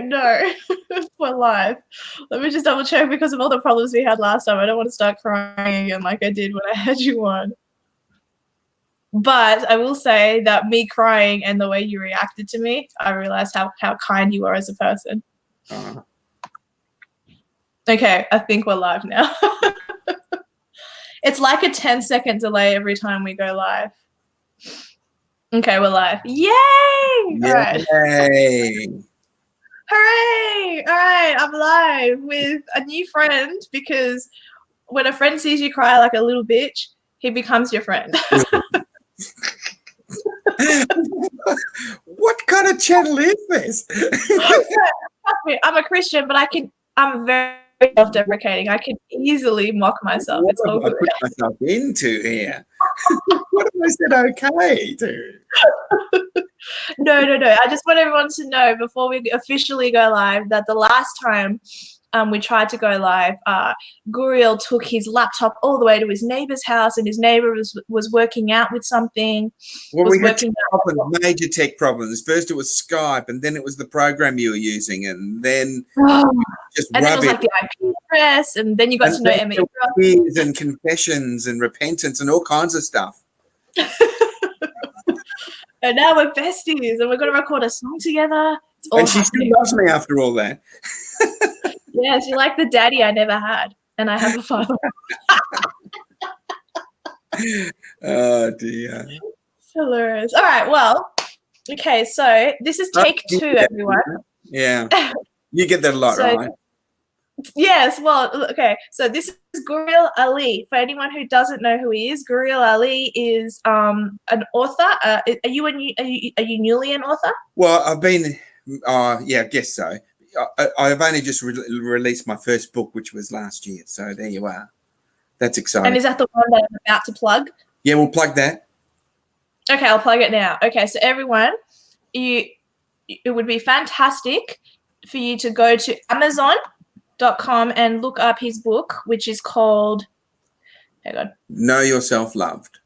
know if we're live. Let me just double check because of all the problems we had last time. I don't want to start crying again like I did when I had you on. But I will say that me crying and the way you reacted to me, I realized how kind you are as a person. Okay, I think we're live now. It's like a 10-second delay every time we go live. Okay, we're live. Yay! Yay! All right. Hooray! All right, I'm live with a new friend because when a friend sees you cry like a little bitch, he becomes your friend. What kind of channel is this? Trust me, I'm a Christian, but I'm very self-deprecating. I can easily mock myself. What It's all have I good. put myself into here? What have I said okay to? No. I just want everyone to know before we officially go live that the last time we tried to go live, Guryel took his laptop all the way to his neighbor's house, and his neighbor was working out with something. Well, we had major tech problems. First it was Skype, and then it was the program you were using, and then just and then it was like the IP address, and then you got to know Emma. And confessions and repentance and all kinds of stuff. And now we're besties, and we're going to record a song together. And she still loves me after all that. Yes, you're like the daddy I never had, and I have a father. Oh, dear. Hilarious. All right, well, okay, so this is take 2, everyone. Yeah. You get that a lot, right? Yes, well, okay. So this is Guryel Ali. For anyone who doesn't know who he is, Guryel Ali is an author. Are you newly an author? Well, I've been, yeah, I guess so. I've only just released my first book, which was last year. So there you are. That's exciting. And is that the one that I'm about to plug? Yeah, we'll plug that. Okay, I'll plug it now. Okay, so everyone, it would be fantastic for you to go to Amazon.com and look up his book, which is called, hang on. Know Yourself Loved.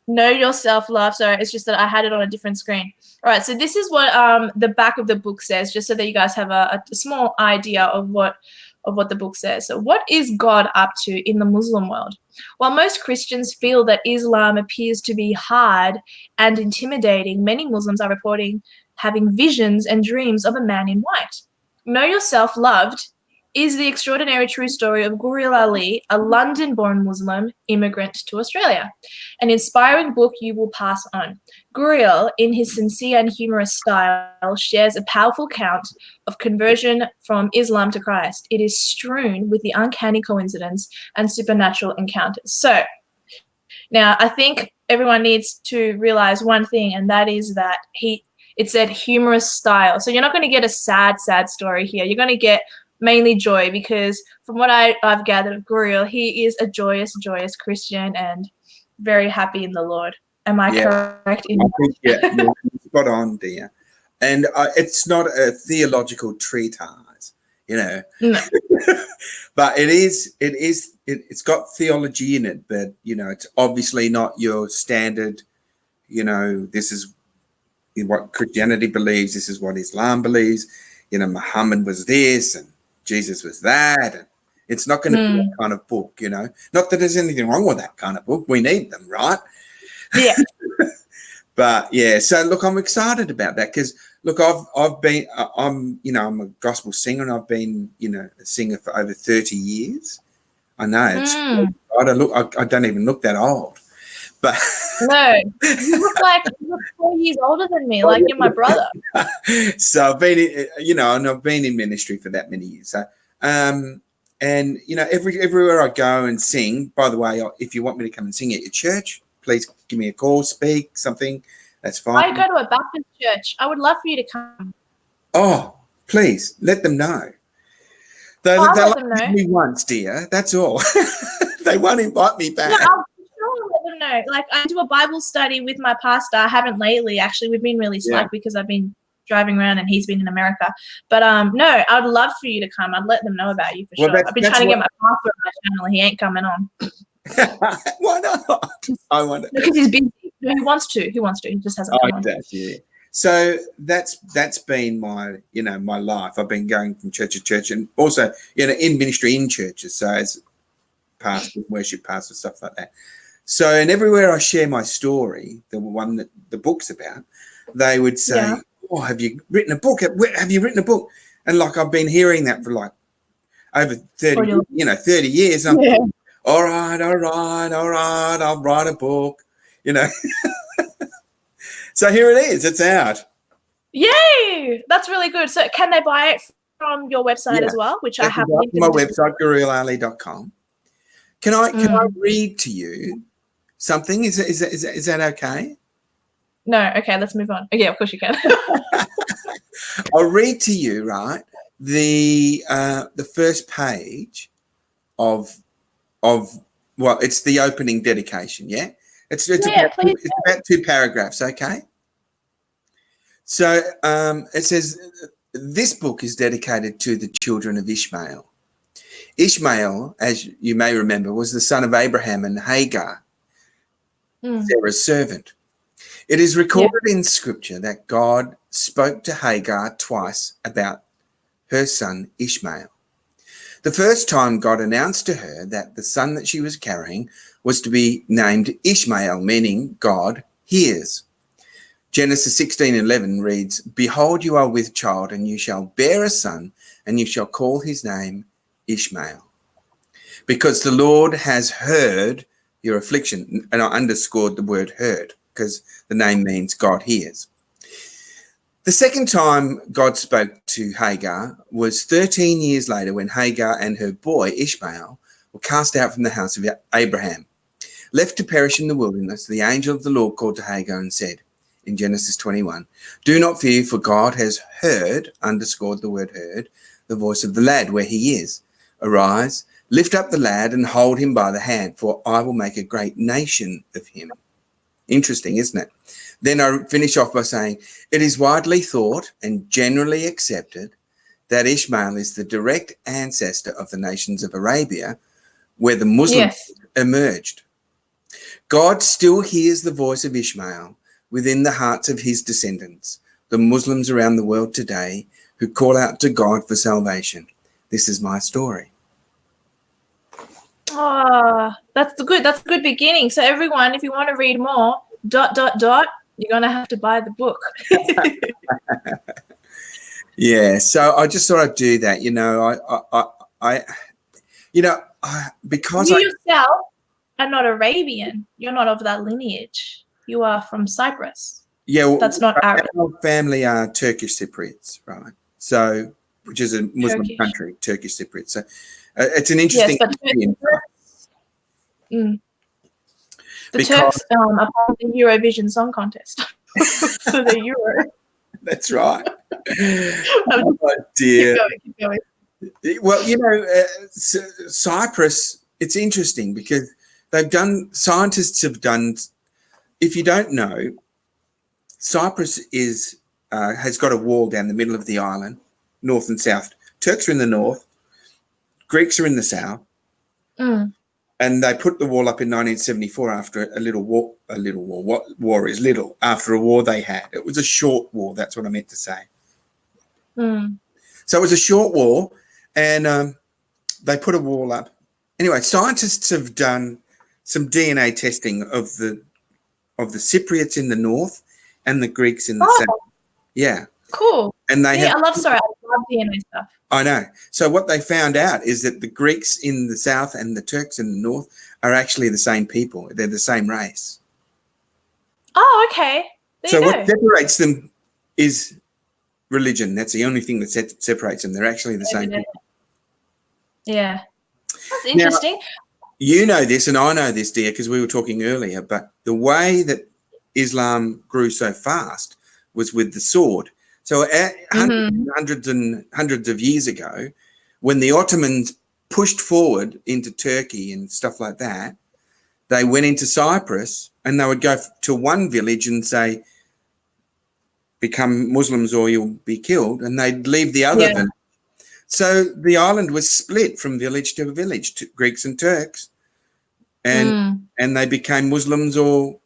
Know Yourself Loved. Sorry, it's just that I had it on a different screen. All right, so this is what the back of the book says, just so that you guys have a small idea of what the book says. So what is God up to in the Muslim world? While most Christians feel that Islam appears to be hard and intimidating, many Muslims are reporting having visions and dreams of a man in white. Know Yourself Loved is the extraordinary true story of Guryel Ali, a London-born Muslim immigrant to Australia. An inspiring book you will pass on. Guryel, in his sincere and humorous style, shares a powerful account of conversion from Islam to Christ. It is strewn with the uncanny coincidence and supernatural encounters. So, now I think everyone needs to realize one thing, and that is that it said humorous style. So you're not going to get a sad story here. You're going to get mainly joy, because from what I've gathered of Guryel, he is a joyous Christian and very happy in the Lord. Am I correct? You're spot on, dear. And it's not a theological treatise, you know. No. But it's got theology in it, but you know, it's obviously not your standard, you know, this is what Christianity believes, this is what Islam believes, you know, Muhammad was this and Jesus was that. And it's not going to be that kind of book, you know. Not that there's anything wrong with that kind of book. We need them, right? Yeah. But yeah, so look, I'm excited about that because look, I'm a gospel singer, and I've been, you know, a singer for over 30 years. I know it's I don't even look that old. But no, you look 4 years older than me, like you're my brother. So I've been, you know, and I've been in ministry for that many years. So, and you know, everywhere I go and sing. By the way, if you want me to come and sing at your church, please give me a call, speak something. That's fine. I go to a Baptist church. I would love for you to come. Oh, please let them know. They'll let me once, dear. That's all. They won't invite me back. No, let them know. Like, I do a Bible study with my pastor. I haven't lately, actually. We've been really slack because I've been driving around and he's been in America. But no, I'd love for you to come. I'd let them know about you for sure. I've been trying to get my pastor on my channel and he ain't coming on. Why not? I wonder. Because he's busy. No, he wants to. He just hasn't come on. Yeah. So that's been my, you know, my life. I've been going from church to church, and also, you know, in ministry in churches. So as pastor, worship pastor, stuff like that. So, and everywhere I share my story, the one that the book's about, they would say, Yeah. "Oh, have you written a book? Have you written a book?" And like I've been hearing that for like over 30, you know, 30 years. And I'm Yeah. all right, I'll write a book, you know. So here it is. It's out. Yay! That's really good. So can they buy it from your website Yeah. as well, which They I can have go up linked to in my the description? website, guryelali.com. Can I read to you something? Is that okay? No. Okay, let's move on. Oh, yeah, of course you can. I'll read to you, right, the first page of well, it's the opening dedication, yeah? It's Yeah, please. about 2 paragraphs, okay? So it says, this book is dedicated to the children of Ishmael. Ishmael, as you may remember, was the son of Abraham and Hagar, Sarah's servant. It is recorded in Scripture that God spoke to Hagar twice about her son Ishmael. The first time God announced to her that the son that she was carrying was to be named Ishmael, meaning God hears. Genesis 16:11 reads, "Behold, you are with child, and you shall bear a son, and you shall call his name Ishmael. Because the Lord has heard your affliction." And I underscored the word heard because the name means God hears. The second time God spoke to Hagar was 13 years later, when Hagar and her boy Ishmael were cast out from the house of Abraham. Left to perish in the wilderness, the angel of the Lord called to Hagar and said, in Genesis 21, "Do not fear, for God has heard," underscored the word heard, "the voice of the lad where he is. Arise, lift up the lad and hold him by the hand, for I will make a great nation of him." Interesting, isn't it? Then I finish off by saying, it is widely thought and generally accepted that Ishmael is the direct ancestor of the nations of Arabia, where the Muslims emerged. God still hears the voice of Ishmael within the hearts of his descendants, the Muslims around the world today, who call out to God for salvation. This is my story. Oh, that's good. That's a good beginning. So everyone, if you want to read more, ... you're gonna have to buy the book. Yeah, so I just thought I'd do that. You know, because You yourself are not Arabian. You're not of that lineage. You are from Cyprus. Yeah, That's not Arab. Our family are Turkish Cypriots, right? So, which is a Muslim country, Turkish Cypriots. So, it's an interesting. Yes, but the Turks are part of the Eurovision Song Contest. So the Euro. That's right. Oh dear. Keep going. Well, you know, Cyprus, it's interesting because scientists have done, if you don't know, Cyprus has got a wall down the middle of the island, north and south. Turks are in the north, Greeks are in the south. And they put the wall up in 1974 after a little war. What war is little? After a war they had. It was a short war. That's what I meant to say. So it was a short war, and they put a wall up. Anyway, scientists have done some DNA testing of the Cypriots in the north and the Greeks in the south. Yeah. Cool. And I love DNA stuff. I know. So what they found out is that the Greeks in the south and the Turks in the north are actually the same people. They're the same race. Oh, okay. So what separates them is religion. That's the only thing that separates them. They're actually the same people. Yeah. That's interesting. Now, you know this, and I know this, dear, because we were talking earlier, but the way that Islam grew so fast was with the sword. So hundreds of years ago, when the Ottomans pushed forward into Turkey and stuff like that, they went into Cyprus and they would go to one village and say, become Muslims or you'll be killed, and they'd leave the other village. So the island was split from village to village, to Greeks and Turks, and they became Muslims or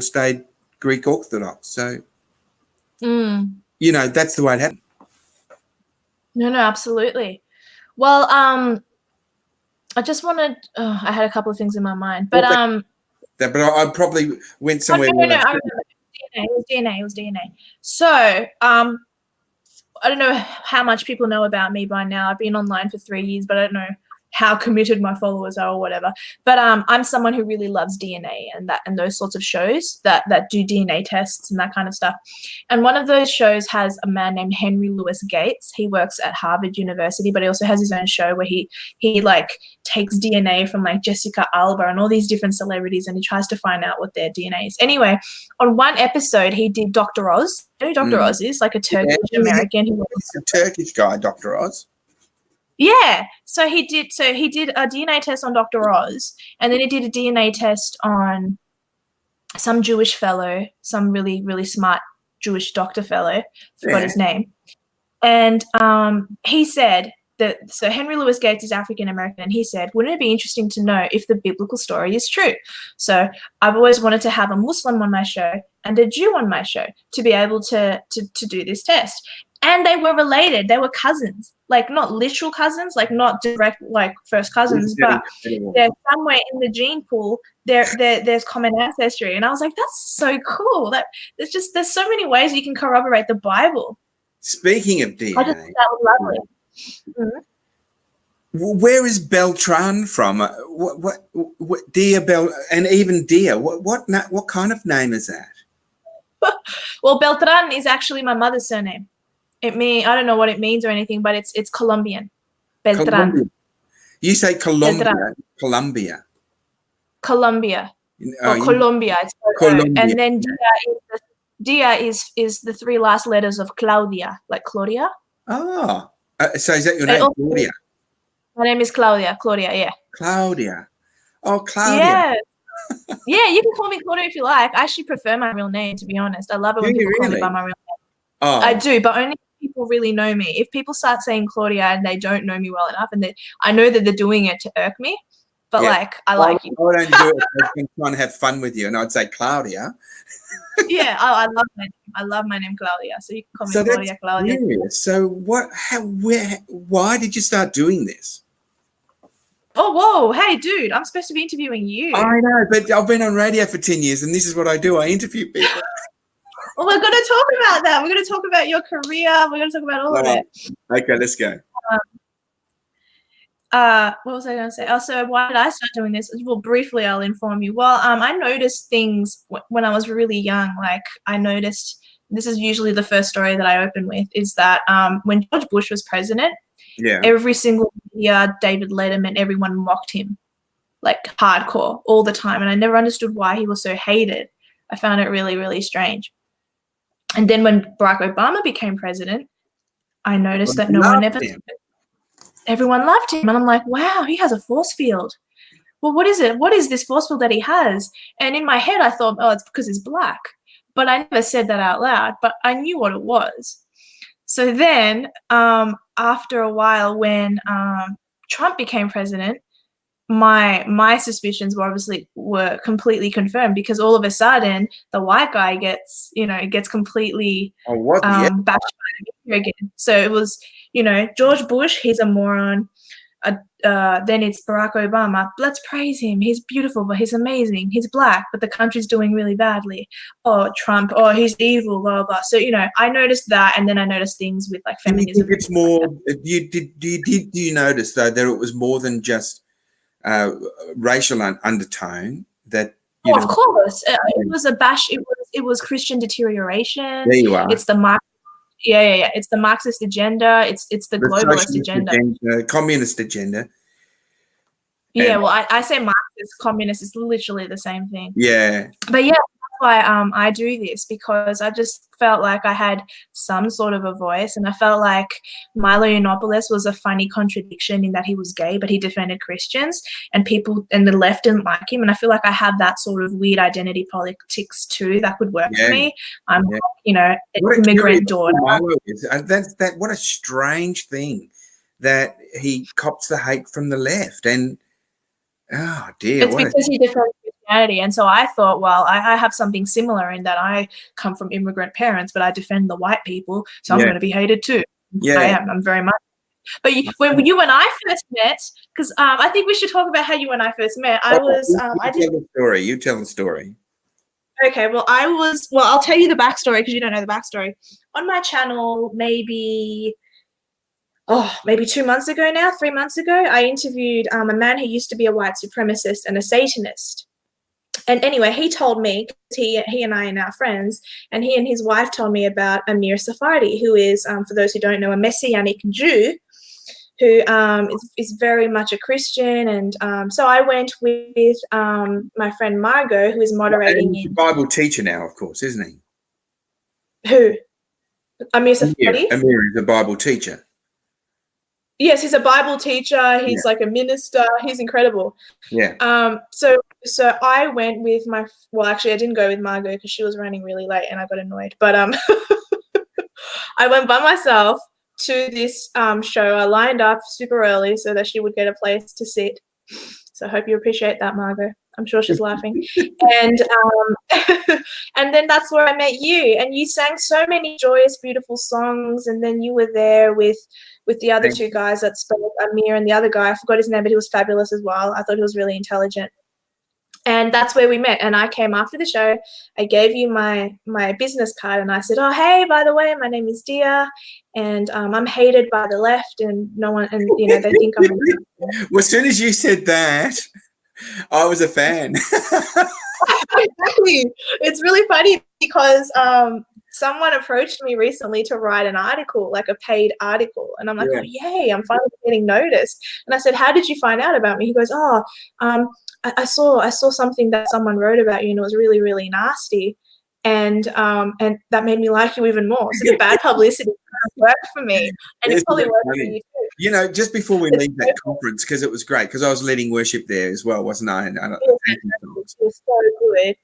stayed Greek Orthodox. So, Mm. you know, that's the way it happened. No, absolutely. Well, I just wanted. I had a couple of things in my mind, but But I probably went oh, somewhere. no, I remember. DNA. It was DNA. It was DNA. So, I don't know how much people know about me by now. I've been online for 3 years, but I don't know how committed my followers are or whatever. But I'm someone who really loves DNA and those sorts of shows that do DNA tests and that kind of stuff. And one of those shows has a man named Henry Louis Gates. He works at Harvard University, but he also has his own show where he like takes DNA from like Jessica Alba and all these different celebrities, and he tries to find out what their DNA is. Anyway, on one episode, he did Dr. Oz. You know who Dr. Oz is? Like a Turkish American. He's a Turkish guy, Dr. Oz. Yeah. So he did a DNA test on Dr. Oz, and then he did a DNA test on some Jewish fellow, some really, really smart Jewish doctor fellow. Forgot his name. And he said that, so Henry Louis Gates is African American, and he said, wouldn't it be interesting to know if the biblical story is true? So I've always wanted to have a Muslim on my show and a Jew on my show to be able to do this test. And they were related. They were cousins, like not literal cousins, like not direct, like first cousins, but they're somewhere in the gene pool. There's common ancestry, and I was like, that's so cool. That there's so many ways you can corroborate the Bible. Speaking of DNA, I just thought that was lovely. Mm-hmm. Where is Beltran from? What Dia and even Dia? What kind of name is that? Well, Beltran is actually my mother's surname. I don't know what it means or anything, but it's Colombian. Beltran. Colombia. You say Colombia. Beltran. Colombia. Colombia. Oh, Colombia. It's Colombia. And then Dia is the 3 last letters of Claudia, like Claudia. Oh, so is that your name, Claudia? My name is Claudia. Claudia, yeah. Claudia. Oh, Claudia. Yeah. Yeah, you can call me Claudia if you like. I actually prefer my real name, to be honest. I love it when people call me by my real name. Oh. I do, but only if people really know me. If people start saying Claudia and they don't know me well enough, and I know that they're doing it to irk me, but like I like you. I would only do it if I'm trying to have fun with you, and I'd say Claudia. Yeah, I love my name. I love my name, Claudia. So you can call me Claudia. Claudia. Serious. So why did you start doing this? Oh, whoa. Hey, dude, I'm supposed to be interviewing you. I know, but I've been on radio for 10 years, and this is what I do. I interview people. Well, we're going to talk about that. We're going to talk about your career. We're going to talk about all of it. Okay, let's go. What was I going to say? Also, why did I start doing this? Well, briefly, I'll inform you. Well, I noticed things when I was really young. Like, I noticed, this is usually the first story that I open with, is that when George Bush was president, every single year, David Letterman, everyone mocked him, like hardcore, all the time. And I never understood why he was so hated. I found it really, really strange. And then when Barack Obama became president, I noticed that everyone loved him. And I'm like, wow, he has a force field. Well, what is it? What is this force field that he has? And in my head, I thought, oh, it's because he's black. But I never said that out loud, but I knew what it was. So then after a while, when Trump became president, my suspicions were completely confirmed, because all of a sudden the white guy gets completely bashed by the again. So it was, George Bush, he's a moron. Then it's Barack Obama. Let's praise him. He's beautiful, but he's amazing. He's black, but the country's doing really badly. Oh, Trump. Oh, he's evil. Blah blah. So I noticed that, and then I noticed things with like feminism. Do you think it's more? Do you notice though that it was more than just racial undertone? That of course, it was a bash. It was Christian deterioration. There you are. It's the Yeah. It's the Marxist agenda. It's the globalist agenda. Communist agenda. Yeah, well, I say Marxist, communist is literally the same thing. Yeah. But yeah, that's why I do this, because I just felt like I had some sort of a voice, and I felt like Milo Yiannopoulos was a funny contradiction in that he was gay, but he defended Christians, and people and the left didn't like him. And I feel like I have that sort of weird identity politics too that could work for me. I'm an immigrant daughter. What a strange thing that he cops the hate from the left. And oh dear, it's because he defends Christianity. And so I thought, well, I have something similar in that I come from immigrant parents, but I defend the white people, so I'm Yeah. going to be hated too. I Yeah. am. I'm very much. But when you and I first met, because I think we should talk about how you and I first met. I was, I did. Tell the story. You tell the story. Okay, well, I'll tell you the backstory because you don't know the backstory. On my channel, maybe 2 months ago now, 3 months ago, I interviewed a man who used to be a white supremacist and a Satanist. And anyway, he told me, because he and I are now friends, and he and his wife told me about Amir Sephardi, who is, for those who don't know, a Messianic Jew who is very much a Christian. And so I went with my friend Margot, who is moderating And he's a Bible teacher now, of course, isn't he? Who? Amir Sephardi? Amir is a Bible teacher. Yes, he's a Bible teacher. He's Yeah. like a minister. He's incredible. Yeah. So I went with actually I didn't go with Margot because she was running really late and I got annoyed. But I went by myself to this show. I lined up super early so that she would get a place to sit. So I hope you appreciate that, Margot. I'm sure she's laughing. And and then that's where I met you. And you sang so many joyous, beautiful songs. And then you were there with the other two guys that spoke, Amir and the other guy. I forgot his name, but he was fabulous as well. I thought he was really intelligent. And that's where we met. And I came after the show. I gave you my business card and I said, oh, hey, by the way, my name is Dia. And I'm hated by the left and no one, and, you know, they think I'm. Well, as soon as you said that, I was a fan. Exactly. It's really funny because someone approached me recently to write an article, like a paid article. And I'm like, oh, yay, I'm finally getting noticed. And I said, how did you find out about me? He goes, oh, I saw something that someone wrote about you and it was really, really nasty. And that made me like you even more. So the bad publicity kind of worked for me. And it probably worked for you too. You know, just before we leave that conference, because it was great, because I was leading worship there as well, wasn't I? And it was so good.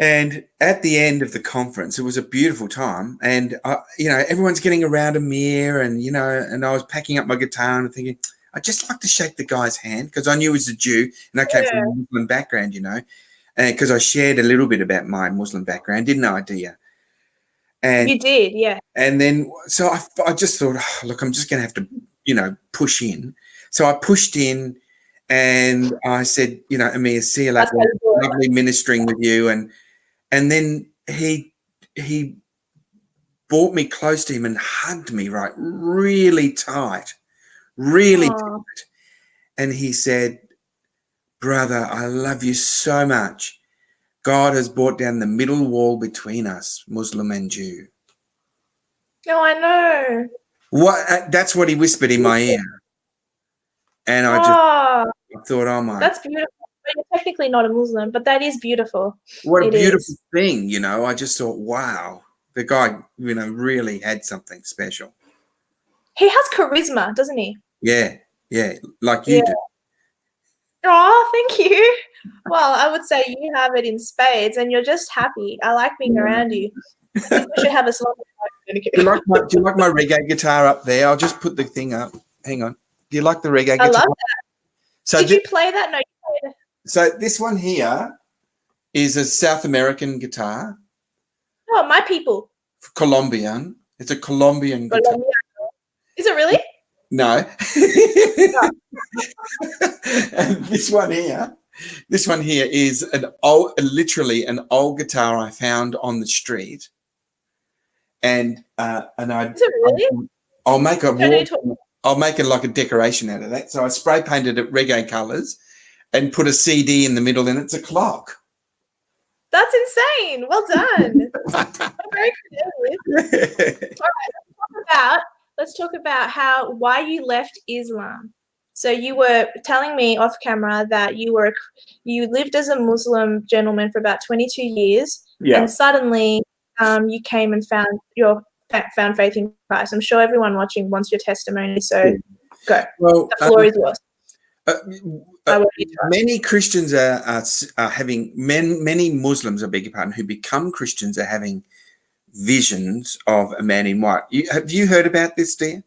And at the end of the conference, it was a beautiful time. And, you know, everyone's getting around Amir and, you know, and I was packing up my guitar and thinking, I'd just like to shake the guy's hand because I knew he was a Jew and I came from a Muslim background, you know, and because I shared a little bit about my Muslim background, didn't I, Dia? And you did, yeah. And then, so I just thought, oh, look, I'm just going to have to, you know, push in. So I pushed in and I said, you know, Amir, see you later. Lovely ministering with you. And then he brought me close to him and hugged me, right, really tight, really tight. And he said, brother, I love you so much. God has brought down the middle wall between us, Muslim and Jew. No, I know. That's what he whispered in my ear. And I thought, oh my. That's beautiful. You're technically not a Muslim, but that is beautiful. What a beautiful thing, you know. I just thought, wow, the guy, you know, really had something special. He has charisma, doesn't he? Yeah, like you do. Oh, thank you. Well, I would say you have it in spades and you're just happy. I like being around you. We should have a song. Do you like my reggae guitar up there? I'll just put the thing up. Hang on. Do you like the reggae guitar? I love that. So did you play that? No, you played it. So this one here is a South American guitar. Oh, my people. Colombian. It's a Colombian guitar. Is it really? No. And this one here is literally an old guitar I found on the street. And is it really? I'll make it like a decoration out of that. So I spray painted it reggae colours and put a CD in the middle, and it's a clock. That's insane. Well done. Very creative. All right, let's talk about why you left Islam. So you were telling me off camera that you lived as a Muslim gentleman for about 22 years, and suddenly you came and found faith in Christ. I'm sure everyone watching wants your testimony, so go. Well, the floor is yours. Many Christians are having many Muslims, I beg your pardon, who become Christians are having visions of a man in white. Have you heard about this, dear?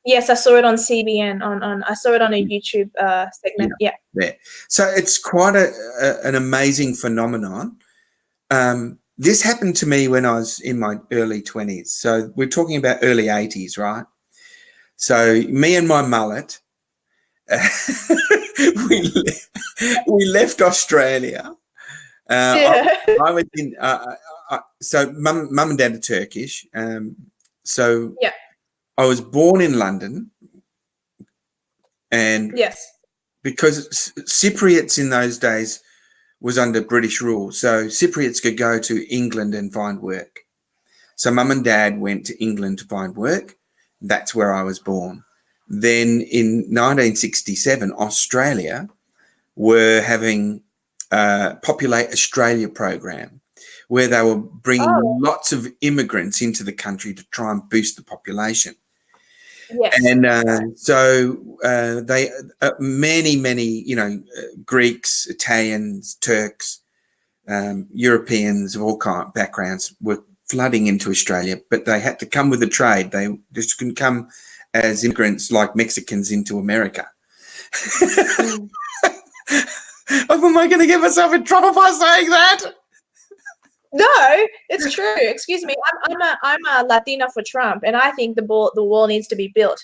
Yes, I saw it on CBN. I saw it on a YouTube segment. Yeah. So it's quite an amazing phenomenon. This happened to me when I was in my early 20s. So we're talking about early 80s, right? So me and my mullet, we left Australia. I was in. So mum and dad are Turkish. So yeah. I was born in London, and Yes. because Cypriots in those days was under British rule, so Cypriots could go to England and find work. So mum and dad went to England to find work. That's where I was born. Then in 1967, Australia were having a Populate Australia program where they were bringing lots of immigrants into the country to try and boost the population. Yes. And so they, many, Greeks, Italians, Turks, Europeans of all kind of backgrounds were flooding into Australia, but they had to come with a trade. They just couldn't come as immigrants like Mexicans into America. Am I going to get myself in trouble by saying that? No, it's true. Excuse me. I'm a Latina for Trump, and I think the wall needs to be built.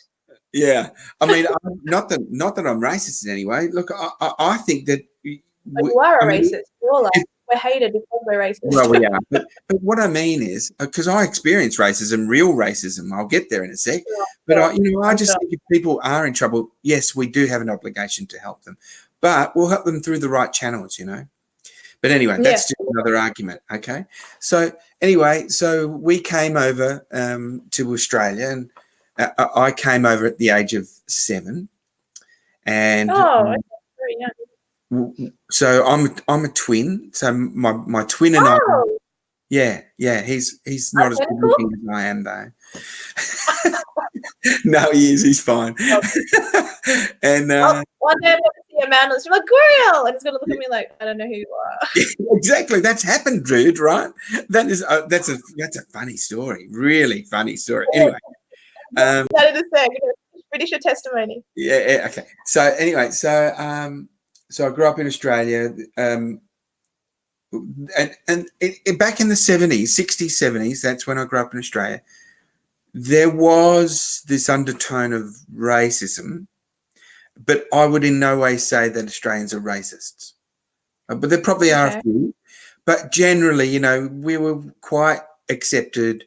Yeah, I mean, not that I'm racist in any way. Look, I think that you are a racist. We're hated because we're racist. Well, we are. But what I mean is, because I experience racism, real racism. I'll get there in a sec. But I just think if people are in trouble, yes, we do have an obligation to help them, but we'll help them through the right channels, But anyway, that's just another argument. Okay. So anyway, so we came over to Australia, and I came over at the age of 7, and very young. So I'm a twin. So my twin and I. Yeah. He's not as good looking as I am though. No, he is. He's fine. And one day I'm going to see a man and he's like, Guryel, and he's going to look at me like, I don't know who you are. Exactly. That's happened, dude. Right? That is that's a funny story. Really funny story. Anyway. That in a sec. Finish your testimony. Yeah. Okay. So anyway, so I grew up in Australia, and back in the 70s, 60s, 70s, that's when I grew up in Australia. There was this undertone of racism, but I would in no way say that Australians are racists. But there probably are a few. But generally, we were quite accepted,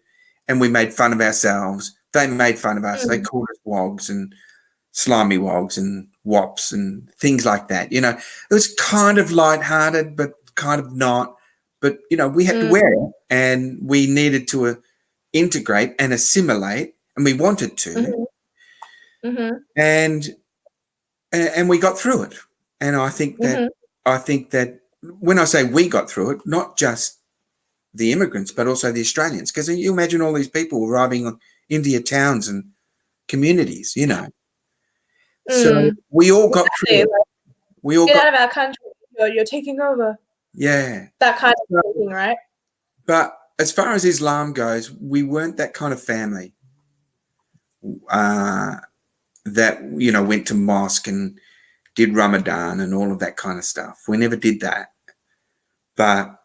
and we made fun of ourselves. They made fun of us. They called us wogs and slimy wogs and wops and things like that. It was kind of lighthearted, but kind of not. But, we had to wear it, and we needed to integrate and assimilate, and we wanted to. And we got through it. And I think that when I say we got through it, not just the immigrants, but also the Australians, because you imagine all these people arriving into your towns and communities, So we all got through it. We all get out of our country. You're taking over. Yeah. That kind of thing, right? But as far as Islam goes, we weren't that kind of family that, went to mosque and did Ramadan and all of that kind of stuff. We never did that. But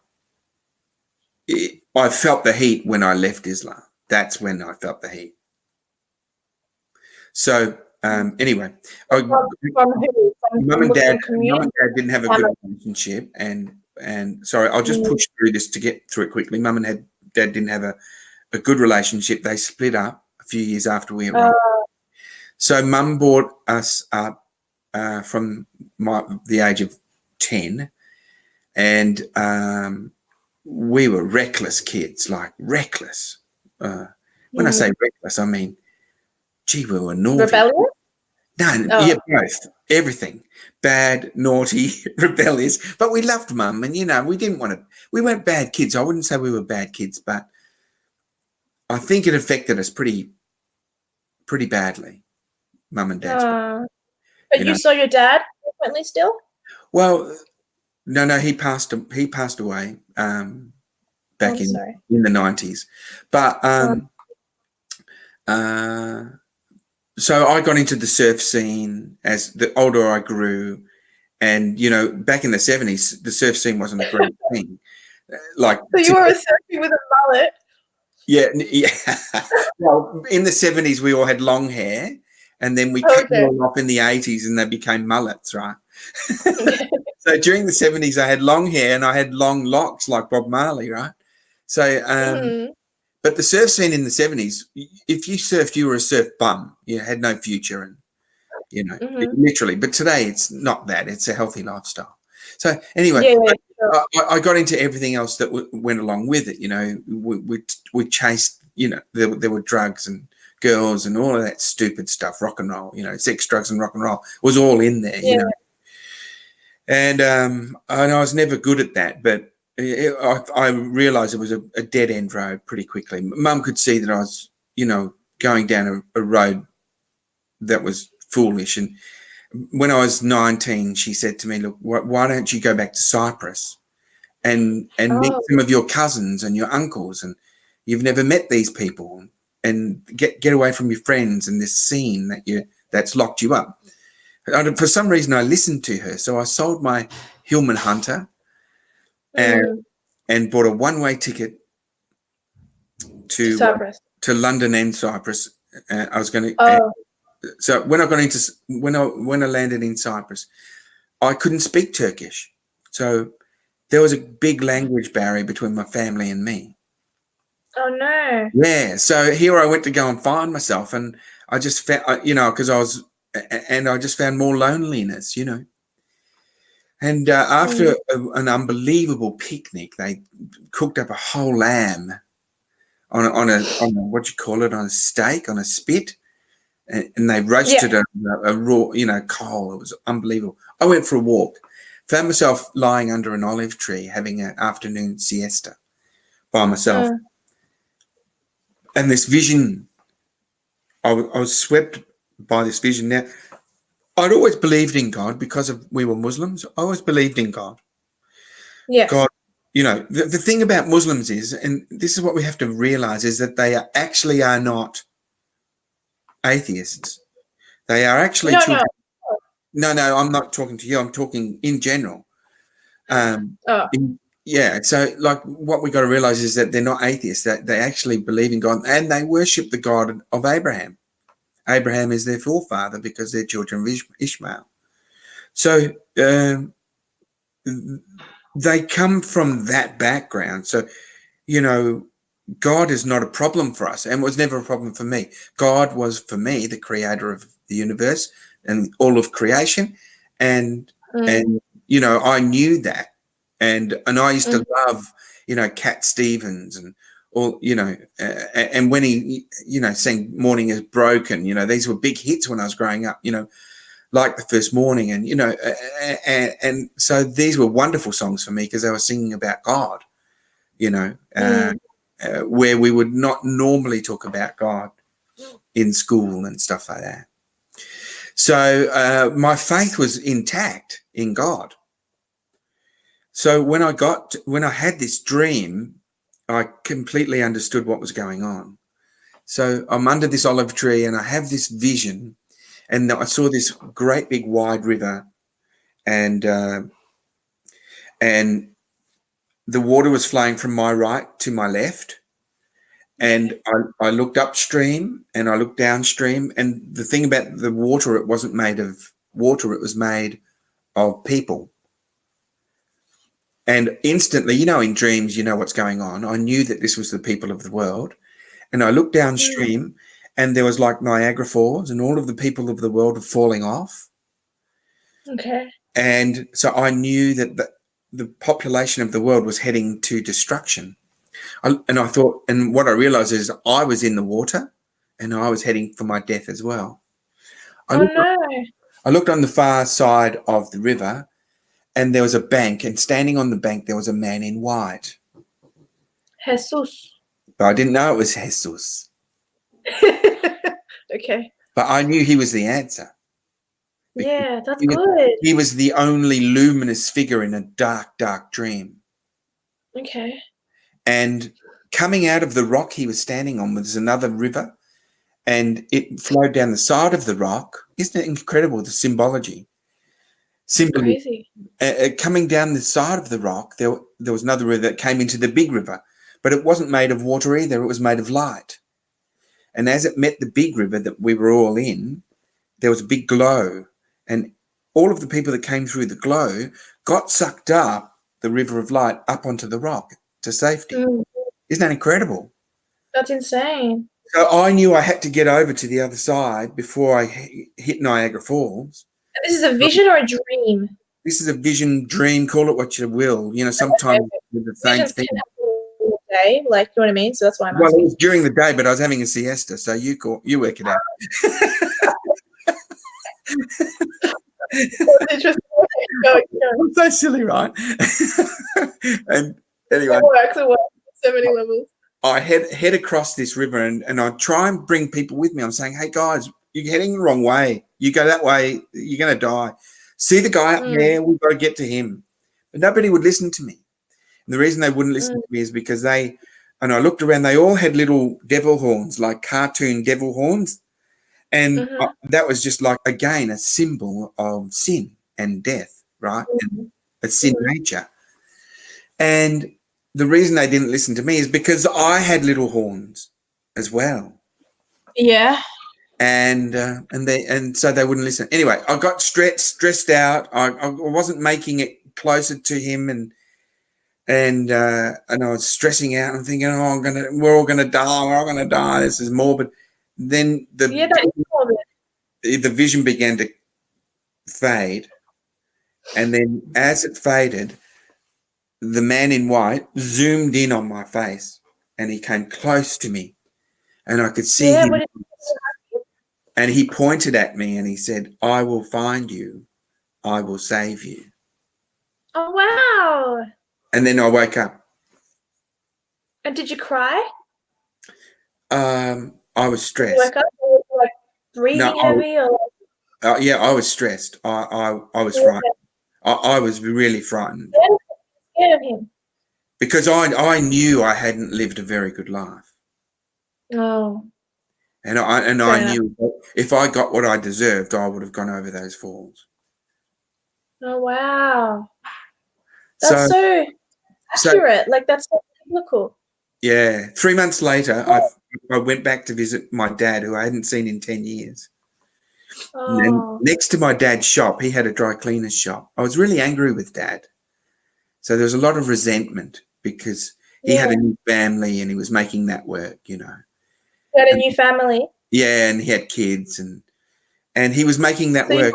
I felt the heat when I left Islam. That's when I felt the heat. So anyway, mum and dad didn't have a good relationship, and sorry, I'll just push through this to get through it quickly. Mum and dad didn't have a good relationship. They split up a few years after we arrived. So mum brought us up from the age of 10, and we were reckless kids, like reckless. When I say reckless, I mean, gee, we were naughty. Rebellious? No, yeah, both. Everything. Bad, naughty, rebellious. But we loved mum, and, we didn't want to. We weren't bad kids. I wouldn't say we were bad kids, but I think it affected us pretty badly, mum and dad. But you saw your dad frequently still? Well, no, he passed away back in the 90s. But so I got into the surf scene as the older I grew. And, back in the 70s, the surf scene wasn't a great thing. Like, So you were surfing with a mullet? yeah. Well, in the 70s, we all had long hair, and then we cut them Okay. all off in the 80s, and they became mullets, right? So during the 70s, I had long hair and I had long locks like Bob Marley, right? So, but the surf scene in the 70s, if you surfed, you were a surf bum. You had no future, and literally. But today, it's not that. It's a healthy lifestyle. So anyway, Yeah, sure. I got into everything else that went along with it. We chased. There were drugs and girls and all of that stupid stuff. Rock and roll. Sex, drugs, and rock and roll was all in there. Yeah. And I was never good at that, but I realised it was a dead end road pretty quickly. Mum could see that I was, going down a road that was foolish. And when I was 19, she said to me, "Look, why don't you go back to Cyprus and meet some of your cousins and your uncles, and you've never met these people, and get away from your friends and this scene that's locked you up." For some reason, I listened to her, so I sold my Hillman Hunter and bought a one-way ticket to Cyprus. To London and Cyprus. I was going to. So when I landed in Cyprus, I couldn't speak Turkish, so there was a big language barrier between my family and me. Oh no! Yeah, so here I went to go and find myself, and I just found, because I just found more loneliness, And after an unbelievable picnic, they cooked up a whole lamb on a what you call it, on a steak, on a spit, and they roasted a raw, coal. It was unbelievable. I went for a walk, found myself lying under an olive tree having an afternoon siesta by myself, and this vision. I was swept by this vision. Now, I'd always believed in God because we were Muslims. I always believed in God. Yes. God, the thing about Muslims is, and this is what we have to realize, is that they actually are not atheists. They are actually children. No, I'm not talking to you. I'm talking in general. So like what we got to realize is that they're not atheists. That they actually believe in God, and they worship the God of Abraham. Abraham is their forefather because they're children of Ishmael. So they come from that background. So, God is not a problem for us, and was never a problem for me. God was, for me, the creator of the universe and all of creation. And I knew that. And I used to love, Cat Stevens and all, and when he, sang Morning Is Broken, these were big hits when I was growing up, like The First Morning, and and so these were wonderful songs for me because they were singing about God, where we would not normally talk about God in school and stuff like that. So my faith was intact in God. So when I had this dream, I completely understood what was going on. So I'm under this olive tree and I have this vision, and I saw this great big wide river, and the water was flowing from my right to my left. And I looked upstream and I looked downstream. And the thing about the water, it wasn't made of water, it was made of people. And instantly, in dreams, you know what's going on. I knew that this was the people of the world. And I looked downstream and there was like Niagara Falls, and all of the people of the world were falling off. Okay. And so I knew that the population of the world was heading to destruction. And I thought, and what I realized is I was in the water and I was heading for my death as well. I looked on the far side of the river, and there was a bank, and standing on the bank, there was a man in white. Jesus. But I didn't know it was Jesus. Okay. But I knew he was the answer. Yeah, that's good. He was the only luminous figure in a dark, dark dream. Okay. And coming out of the rock he was standing on was another river, and it flowed down the side of the rock. Isn't it incredible, the symbology? Simply Crazy. coming down the side of the rock, there was another river that came into the big river, but it wasn't made of water either. It was made of light. And as it met the big river that we were all in, there was a big glow. And all of the people that came through the glow got sucked up the river of light up onto the rock to safety. Mm, Isn't that incredible? that's insane. So I knew I had to get over to the other side before I hit Niagara Falls. This is a vision or a dream? This is a vision, dream, call it what you will. You know, sometimes with the same Visions thing. can happen in the day, like, you know what I mean? So that's why I'm Well, it asking. was during the day, but I was having a siesta, so you work it out. That's interesting. Go. I'm so silly, right? And anyway, It works. So many levels. I head across this river and I try and bring people with me. I'm saying, hey, guys, you're heading the wrong way. You go that way, you're going to die. See the guy up there? We've got to get to him. But nobody would listen to me. And the reason they wouldn't listen to me is because and I looked around, they all had little devil horns, like cartoon devil horns. And that was just like, again, a symbol of sin and death, right? And a sin nature. And the reason they didn't listen to me is because I had little horns as well. Yeah. And so they wouldn't listen. Anyway, I got stressed out. I wasn't making it closer to him, and I was stressing out. I'm thinking, we're all gonna die. We're all gonna die. This is morbid. Then the vision began to fade, and then as it faded, the man in white zoomed in on my face, and he came close to me, and I could see him. And he pointed at me and he said, I will find you. I will save you. Oh, wow. And then I woke up. And did you cry? I was stressed. You woke up, like breathing heavy? Yeah, I was stressed. I was frightened. I was really frightened. Scared of him? Because I knew I hadn't lived a very good life. Oh. And I knew if I got what I deserved, I would have gone over those falls. Oh, wow. That's so accurate. Like, that's so biblical. Yeah. 3 months later, I went back to visit my dad, who I hadn't seen in 10 years. Oh. And next to my dad's shop, he had a dry cleaner's shop. I was really angry with Dad. So there was a lot of resentment because he had a new family and he was making that work, you know. He had a new family? Yeah, and he had kids and he was making that work.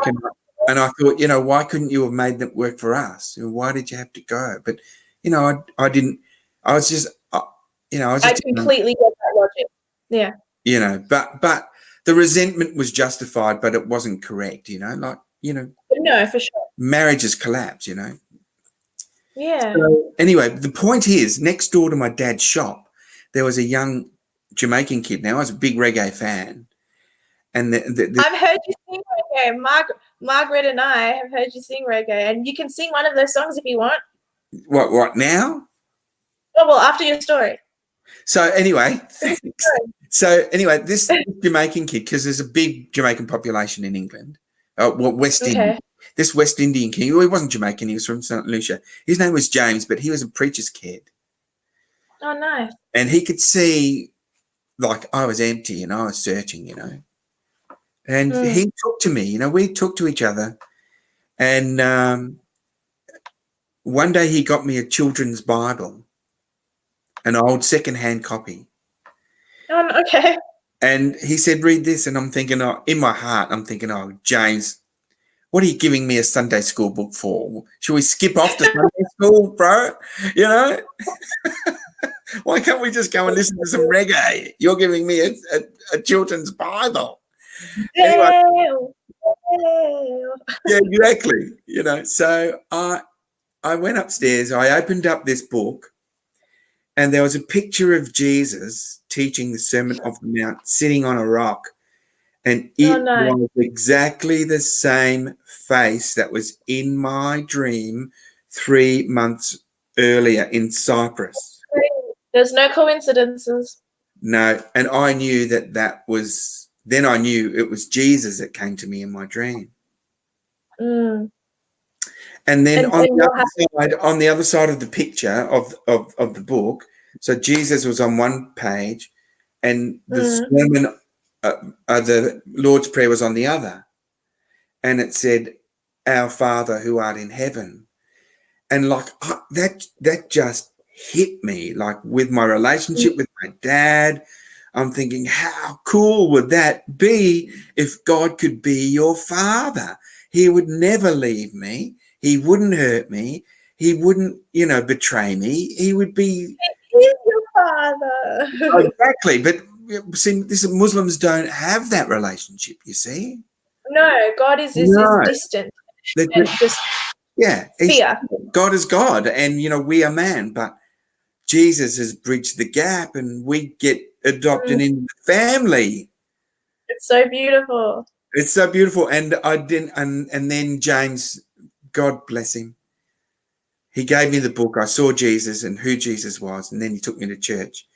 And I thought, you know, why couldn't you have made that work for us? Why did you have to go? But, you know, I didn't. I was just, you know, I completely get that logic. Yeah. You know, but the resentment was justified, but it wasn't correct, you know, like, you know. No, for sure. Marriages collapse, you know. Yeah. So, anyway, the point is, next door to my dad's shop, there was a young Jamaican kid. Now, I was a big reggae fan. And I've heard you sing reggae. Margaret and I have heard you sing reggae. And you can sing one of those songs if you want. What now? Oh, well, after your story. So anyway, this Jamaican kid, because there's a big Jamaican population in England, West Indian. This West Indian kid, well, he wasn't Jamaican, he was from St. Lucia. His name was James, but he was a preacher's kid. Oh, nice. And he could see, like, I was empty and I was searching, you know. And he talked to me, you know, we talked to each other. And one day he got me a children's Bible, an old second-hand copy. Okay. And he said, read this. And I'm thinking, in my heart, I'm thinking, James, what are you giving me a Sunday school book for? Should we skip off to Sunday school, bro? You know? Why can't we just go and listen to some reggae? You're giving me a children's Bible. Anyway, yeah, exactly. You know, so I went upstairs. I opened up this book. And there was a picture of Jesus teaching the Sermon of the Mount, sitting on a rock. And it was exactly the same face that was in my dream 3 months earlier in Cyprus. There's no coincidences. No. And I knew that was then I knew it was Jesus that came to me in my dream. Mm. And then And on the other side of the picture of the book, so Jesus was on one page, and the sermon, the Lord's Prayer was on the other, and it said, "Our Father who art in heaven," and like that just hit me, like with my relationship with my dad. I'm thinking, how cool would that be if God could be your father? He would never leave me. He wouldn't hurt me. He wouldn't, betray me. He would be. He's your father. Exactly. But see, Muslims don't have that relationship, you see. No, God is distant and just fear. God is God, and, we are man, but Jesus has bridged the gap, and we get adopted into the family. It's so beautiful. It's so beautiful. And I didn't, and then James, God bless him, he gave me the book. I saw Jesus and who Jesus was, and then he took me to church,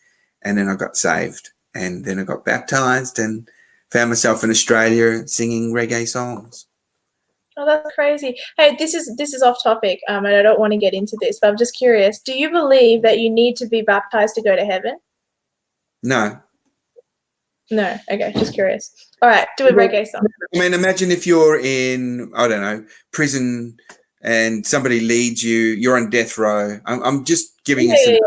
and then I got saved, and then I got baptized and found myself in Australia singing reggae songs. Oh, that's crazy. Hey, this is off topic, and I don't want to get into this, but I'm just curious. Do you believe that you need to be baptized to go to heaven? No. No. Okay, just curious. All right, do a reggae song. I mean, imagine if you're in, I don't know, prison, and somebody leads you. You're on death row. I'm just giving you some.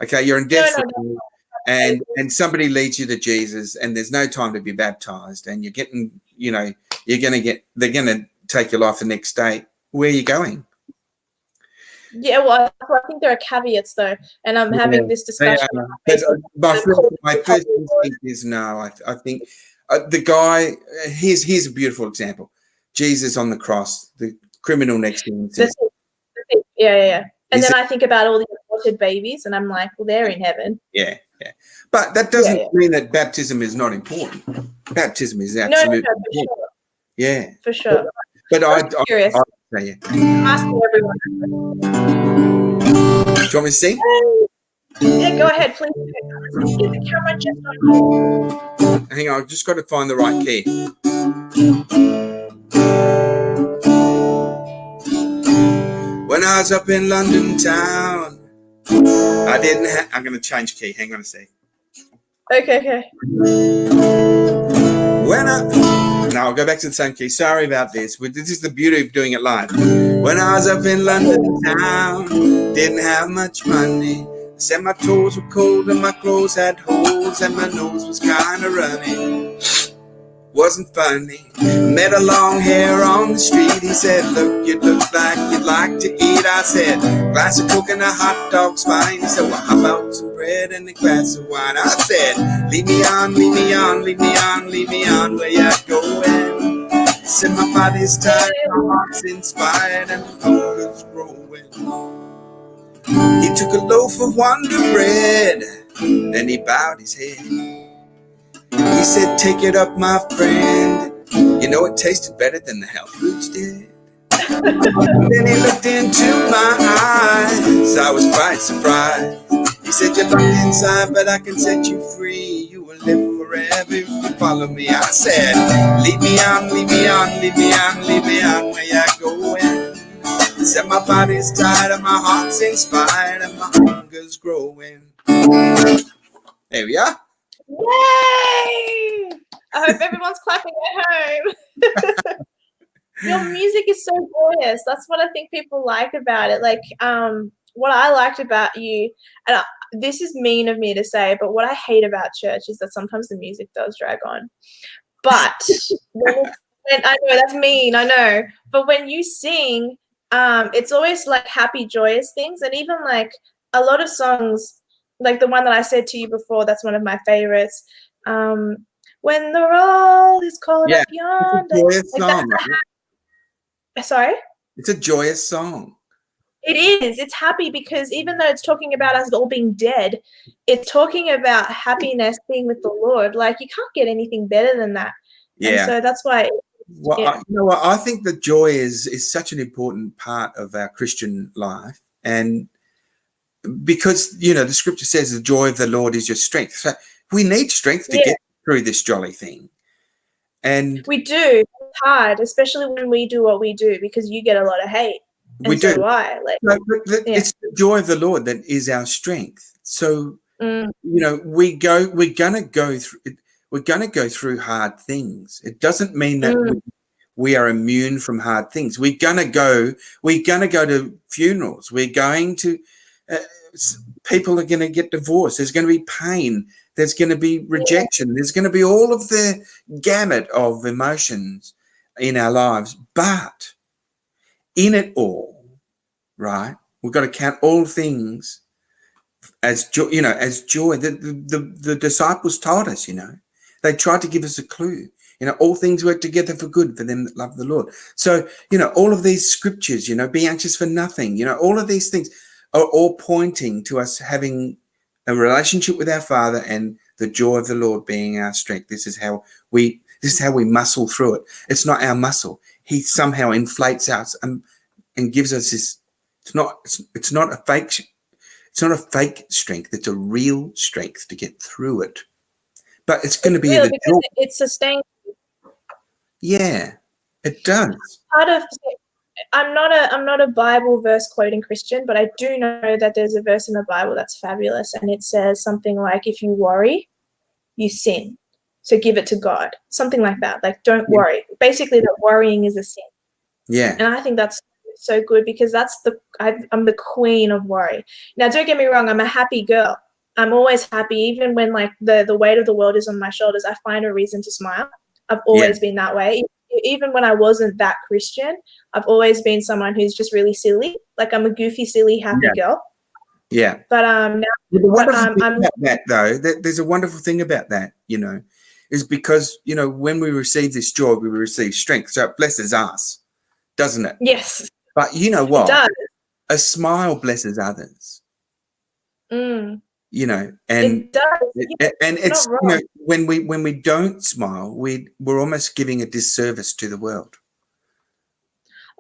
Okay, you're on death row, and somebody leads you to Jesus, and there's no time to be baptized, and you're getting, they're gonna take your life the next day. Where are you going? Yeah, well, I think there are caveats though, and I'm having this discussion. My first instinct is no. I think the guy. Here's a beautiful example. Jesus on the cross, the criminal next to him says, Yeah. And then I think about all the aborted babies, and I'm like, well, they're in heaven. Yeah. But that doesn't mean that baptism is not important. Baptism is absolutely important. Sure. Yeah, for sure. But I'm curious. I'm asking everyone. Do you want me to sing? Yeah, go ahead, please. Get the camera just on. Hang on, I've just got to find the right key. When I was up in London town, I didn't have. I'm going to change key. Hang on a sec. Okay. No, I'll go back to the same key. Sorry about this. This is the beauty of doing it live. When I was up in London town, didn't have much money. Said my toes were cold and my clothes had holes and my nose was kind of runny. Wasn't funny. Met a long hair on the street. He said, look, you look like you'd like to eat. I said, glass of Coke and a hot dog's fine. He said, well, how about some bread and a glass of wine? I said, lead me on, lead me on, lead me on, lead me on, where you going? He said, my body's tired, my heart's inspired, and my hunger's growing. He took a loaf of Wonder Bread, then he bowed his head. He said, take it up, my friend. You know it tasted better than the health foods did. Then he looked into my eyes. I was quite surprised. He said, you're locked inside, but I can set you free. You will live forever if you follow me. I said, lead me on, lead me on, lead me on, lead me on, where you going? He said, my body's tired and my heart's inspired and my hunger's growing. There we are. Yay! I hope everyone's clapping at home. Your music is so glorious. That's what I think people like about it. Like, what I liked about you, and this is mean of me to say, but what I hate about church is that sometimes the music does drag on. But and I know that's mean, I know. But when you sing, it's always like happy, joyous things, and even like a lot of songs. Like the one that I said to you before, that's one of my favorites. When the roll is called up yonder. It's a joyous song. Sorry? It's a joyous song. It is. It's happy because even though it's talking about us all being dead, it's talking about happiness being with the Lord. Like you can't get anything better than that. Yeah. And so that's why. Well, you know what? I think that joy is such an important part of our Christian life, and because, the scripture says the joy of the Lord is your strength. So we need strength to get through this jolly thing. And we do. It's hard, especially when we do what we do, because you get a lot of hate, we and so do. do I. Like, No, but yeah. it's the joy of the Lord that is our strength. So, Mm, you know, we're gonna go through hard things. It doesn't mean that mm, we are immune from hard things. We're gonna go to funerals. We're going to people are going to get divorced. There's going to be pain. There's going to be rejection. There's going to be all of the gamut of emotions in our lives. But in it all, right, we've got to count all things as joy. You know, as joy. The disciples told us. You know, they tried to give us a clue. You know, all things work together for good for them that love the Lord. So, you know, all of these scriptures, you know, be anxious for nothing, you know, all of these things are all pointing to us having a relationship with our Father and the joy of the Lord being our strength. This is how we muscle through it. It's not our muscle. He somehow inflates us and gives us this. It's not a fake strength. It's a real strength to get through it. But it's going to be real the because joy. it sustains. Yeah, it does. Part of I'm not a Bible verse quoting Christian, but I do know that there's a verse in the Bible that's fabulous, and it says something like, "If you worry, you sin. So give it to God." Something like that. Like, don't worry. Basically, that worrying is a sin. Yeah. And I think that's so good, because I'm the queen of worry. Now, don't get me wrong. I'm a happy girl. I'm always happy, even when like the weight of the world is on my shoulders. I find a reason to smile. I've Yeah. always been that way. Even when I wasn't that Christian, I've always been someone who's just really silly. Like, I'm a goofy, silly, happy girl. Yeah. But now, The wonderful thing I'm about that, though, there's a wonderful thing about that, you know, is because, you know, when we receive this joy, we receive strength. So it blesses us, doesn't it? yes, But you know it what? does. A smile blesses others, Mm, you know, and it does. Yeah, it's, not you know, wrong. when we don't smile, we're almost giving a disservice to the world.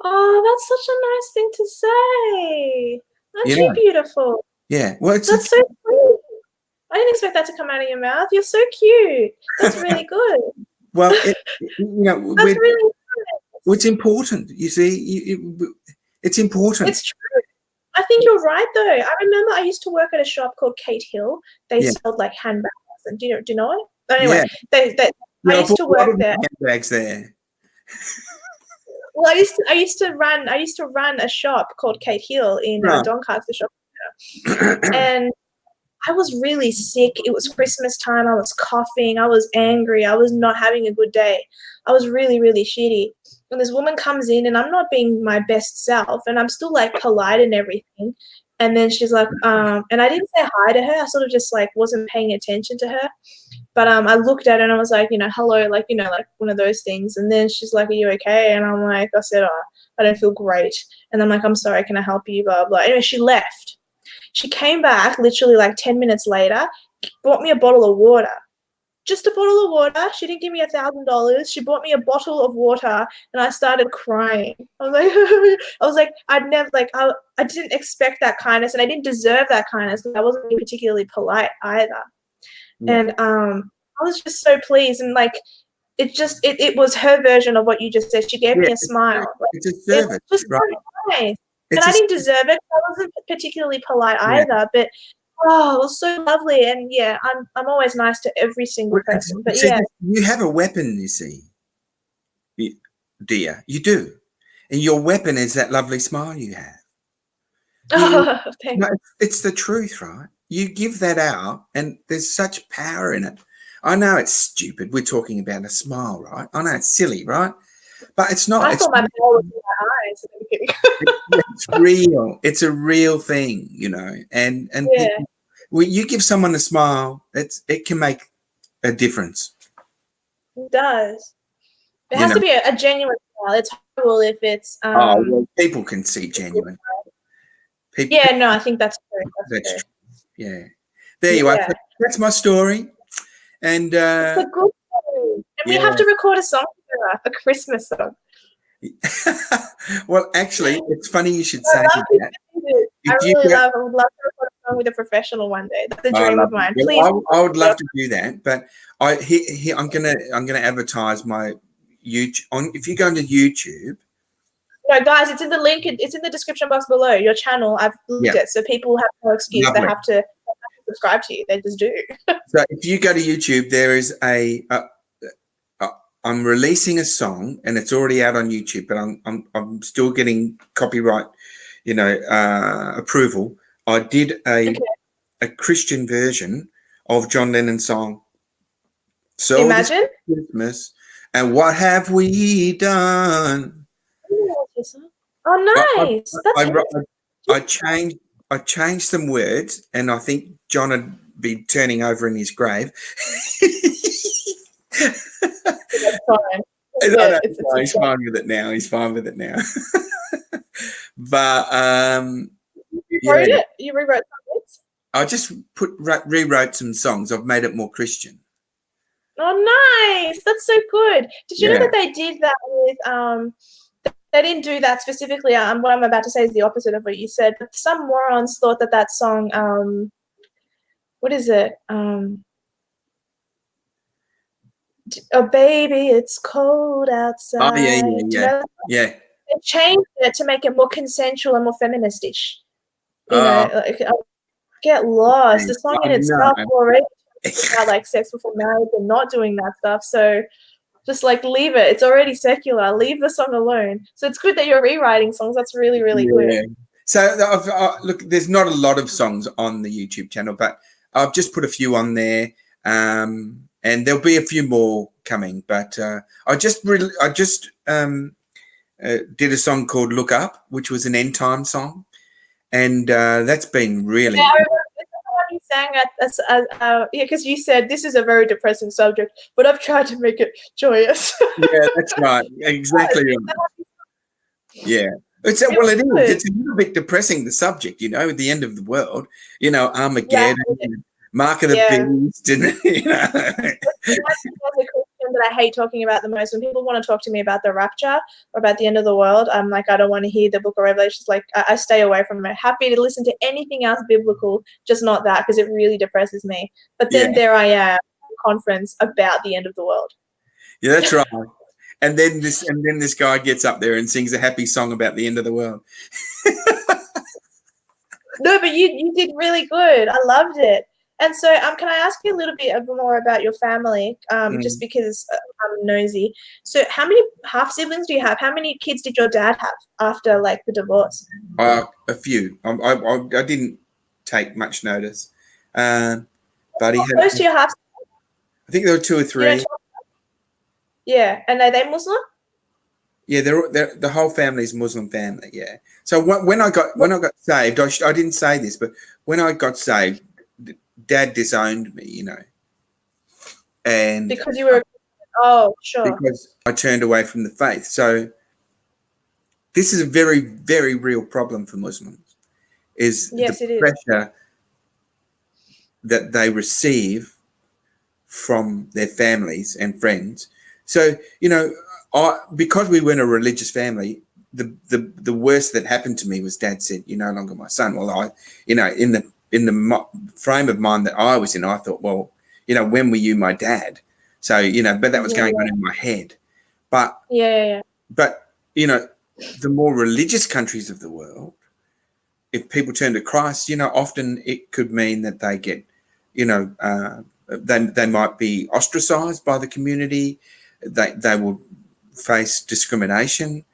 Oh, that's such a nice thing to say. Aren't You you know? beautiful? Yeah. Well, it's That's so sweet. I didn't expect that to come out of your mouth. You're so cute. That's really good. well, you know, That's really it's nice. important. You see, it's important. It's true. I think you're right, though. I remember I used to work at a shop called Kate Hill. They Yeah. sold like handbags. And do you know it? But anyway, Yeah. I Yeah, I used bought to a lot work of there. handbags there. Well, I used to run a shop called Kate Hill in Right. Doncaster shop, and I was really sick. It was Christmas time. I was coughing. I was angry. I was not having a good day. I was really, really shitty. And this woman comes in, and I'm not being my best self, and I'm still like polite and everything. And then she's like, and I didn't say hi to her. I sort of just like wasn't paying attention to her. But I looked at her and I was like, hello, like, like one of those things. And then she's like, "Are you okay?" And I'm like, I said, "Oh, I don't feel great." And I'm like, "I'm sorry, can I help you?" Blah, blah. Anyway, she left. She came back literally like 10 minutes later, bought me a bottle of water. Just a bottle of water. She didn't give me $1,000. She bought me a bottle of water, and I started crying. I was like, I'd never, like, I didn't expect that kindness, and I didn't deserve that kindness because I wasn't being particularly polite either. Yeah. And I was just so pleased, and like, it was her version of what you just said. She gave me a smile. Like, It's a it was service, just right? so nice. And It's I a didn't deserve it. I wasn't particularly polite yeah. either, but oh, it was so lovely. And yeah, I'm always nice to every single person. But See, yeah, you have a weapon, you see, dear. You do. And your weapon is that lovely smile you have. oh, thank No, it's the truth, right? You give that out, and there's such power in it. I know it's stupid. We're talking about a smile, right? I know it's silly, right? But it's not. I thought my power was in my eyes. I'm kidding. It's real. It's a real thing, you know. And Yeah, people, when you give someone a smile, it can make a difference. it does. It You has know. to be a genuine smile. It's horrible if it's Oh, well, people can see genuine. People, yeah, no, I think that's true. that's That's true. Yeah. There you are. true. Yeah. That's my story. And It's a good story. And we yeah. have to record a song together, a Christmas song. Well, actually, it's funny you should I say love that. it. I If you really go, love. I would love to record a song with a professional one day. That's a I dream love of mine. it. Please. Well, I would love to do that, but I'm gonna advertise my YouTube on. If you go into YouTube, No, guys, it's in the link. It's in the description box below. Your channel, I've linked yeah, it, so people have no excuse. lovely. They have to subscribe to you. They just do. So if you go to YouTube, there is I'm releasing a song, and it's already out on YouTube, but I'm still getting copyright, approval. I did a Christian version of John Lennon's song. So Imagine. Christmas, and what have we done? Oh, nice. I changed some words, and I think John would be turning over in his grave. That's fine. He's fine with it now. He's fine with it now. But you wrote it. You rewrote some words. I just rewrote some songs. I've made it more Christian. Oh, nice. That's so good. Did you know that they did that with they didn't do that specifically. What I'm about to say is the opposite of what you said. But some morons thought that song, what is it? Oh, baby, it's cold outside. Oh, yeah. They changed it to make it more consensual and more feministish. Get lost. The song in itself already about like sex before marriage and not doing that stuff. So just like leave it. It's already secular. Leave the song alone. So it's good that you're rewriting songs. That's really, really good. So look, there's not a lot of songs on the YouTube channel, but I've just put a few on there, and there'll be a few more coming. But I just did a song called "Look Up," which was an end time song, and that's been really. Yeah, you sang because you said this is a very depressing subject, but I've tried to make it joyous. Yeah, that's right. Exactly right. Yeah. It is. It's a little bit depressing, the subject, at the end of the world, Armageddon, Mark of the Beast, and As a Christian that I hate talking about the most, when people want to talk to me about the rapture or about the end of the world, I'm like, I don't want to hear the book of Revelations. Like, I stay away from it. Happy to listen to anything else biblical, just not that, because it really depresses me. But then there I am, at a conference about the end of the world. Yeah, that's right. And then this guy gets up there and sings a happy song about the end of the world. No, but you did really good. I loved it. And so, can I ask you a little bit more about your family? Just because I'm nosy. So, how many half siblings do you have? How many kids did your dad have after like the divorce? A few. I didn't take much notice, but he had. Close to your half. I think there were 2 or 3. Yeah, and are they Muslim? Yeah, they're the whole family's Muslim family. Yeah. So when I got saved, I didn't say this, but when I got saved, Dad disowned me, and because you were. Sure. Because I turned away from the faith. So this is a very, very real problem for Muslims. The pressure that they receive from their families and friends. So, because we weren't a religious family, the worst that happened to me was Dad said, "You're no longer my son." Well, in the frame of mind that I was in, I thought, well, when were you my dad? So, but that was going on in my head. But But the more religious countries of the world, if people turn to Christ, often it could mean that they get, they might be ostracized by the community. They will face discrimination,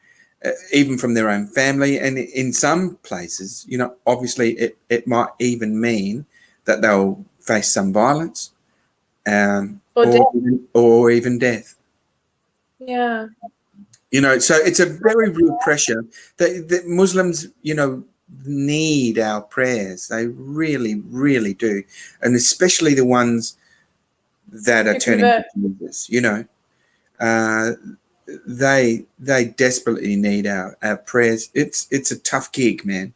even from their own family. And in some places, obviously it might even mean that they'll face some violence or even death. Yeah. So it's a very real pressure that Muslims, need our prayers. They really, really do. And especially the ones that are turning to Jesus, they desperately need our prayers. It's a tough gig, man.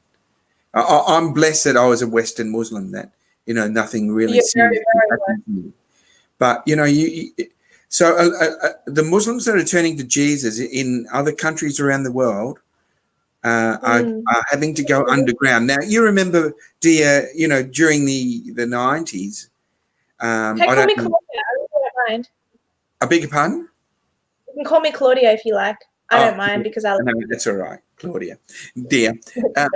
I'm blessed that I was a Western Muslim, that nothing really serious happened to me. But so the Muslims that are turning to Jesus in other countries around the world, are having to go underground. Now, you remember, dear, during the 90s, Hey, I call don't me know. Claudia. I really don't mind. I beg your pardon? You can call me Claudia if you like. I don't mind because I. No, that's all right, Claudia. Dear,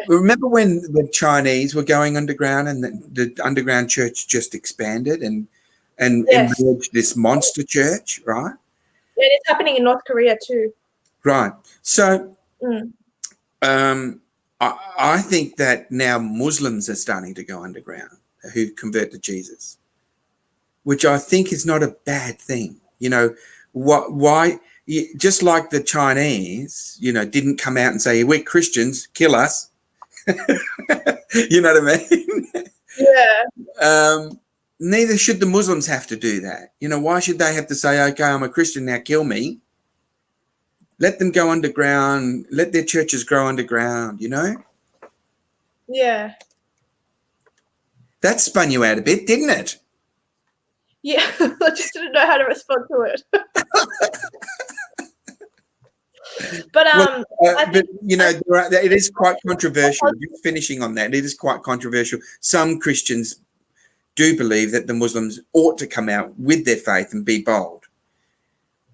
remember when the Chinese were going underground and the underground church just expanded and Yes. emerged this monster church, right? Yeah, it's happening in North Korea too. Right. So Mm. I think that now Muslims are starting to go underground who convert to Jesus, which I think is not a bad thing. Why? Just like the Chinese, didn't come out and say, we're Christians, kill us. You know what I mean? Yeah. Neither should the Muslims have to do that. Why should they have to say, okay, I'm a Christian, now kill me? Let them go underground. Let their churches grow underground, Yeah. That spun you out a bit, didn't it? Yeah. I just didn't know how to respond to it. But I think it is quite controversial. Just finishing on that, it is quite controversial. Some Christians do believe that the Muslims ought to come out with their faith and be bold,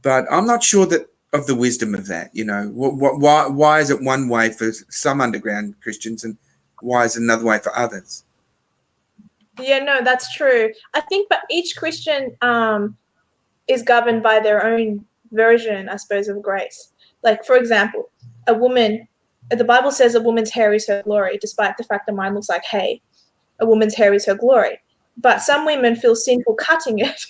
but I'm not sure that of the wisdom of that. Why is it one way for some underground Christians and why is it another way for others? Yeah, no, that's true. I think, but each Christian is governed by their own version, I suppose, of grace. Like, for example, a woman, the Bible says a woman's hair is her glory, despite the fact that mine looks like hay. A woman's hair is her glory. But some women feel sinful cutting it.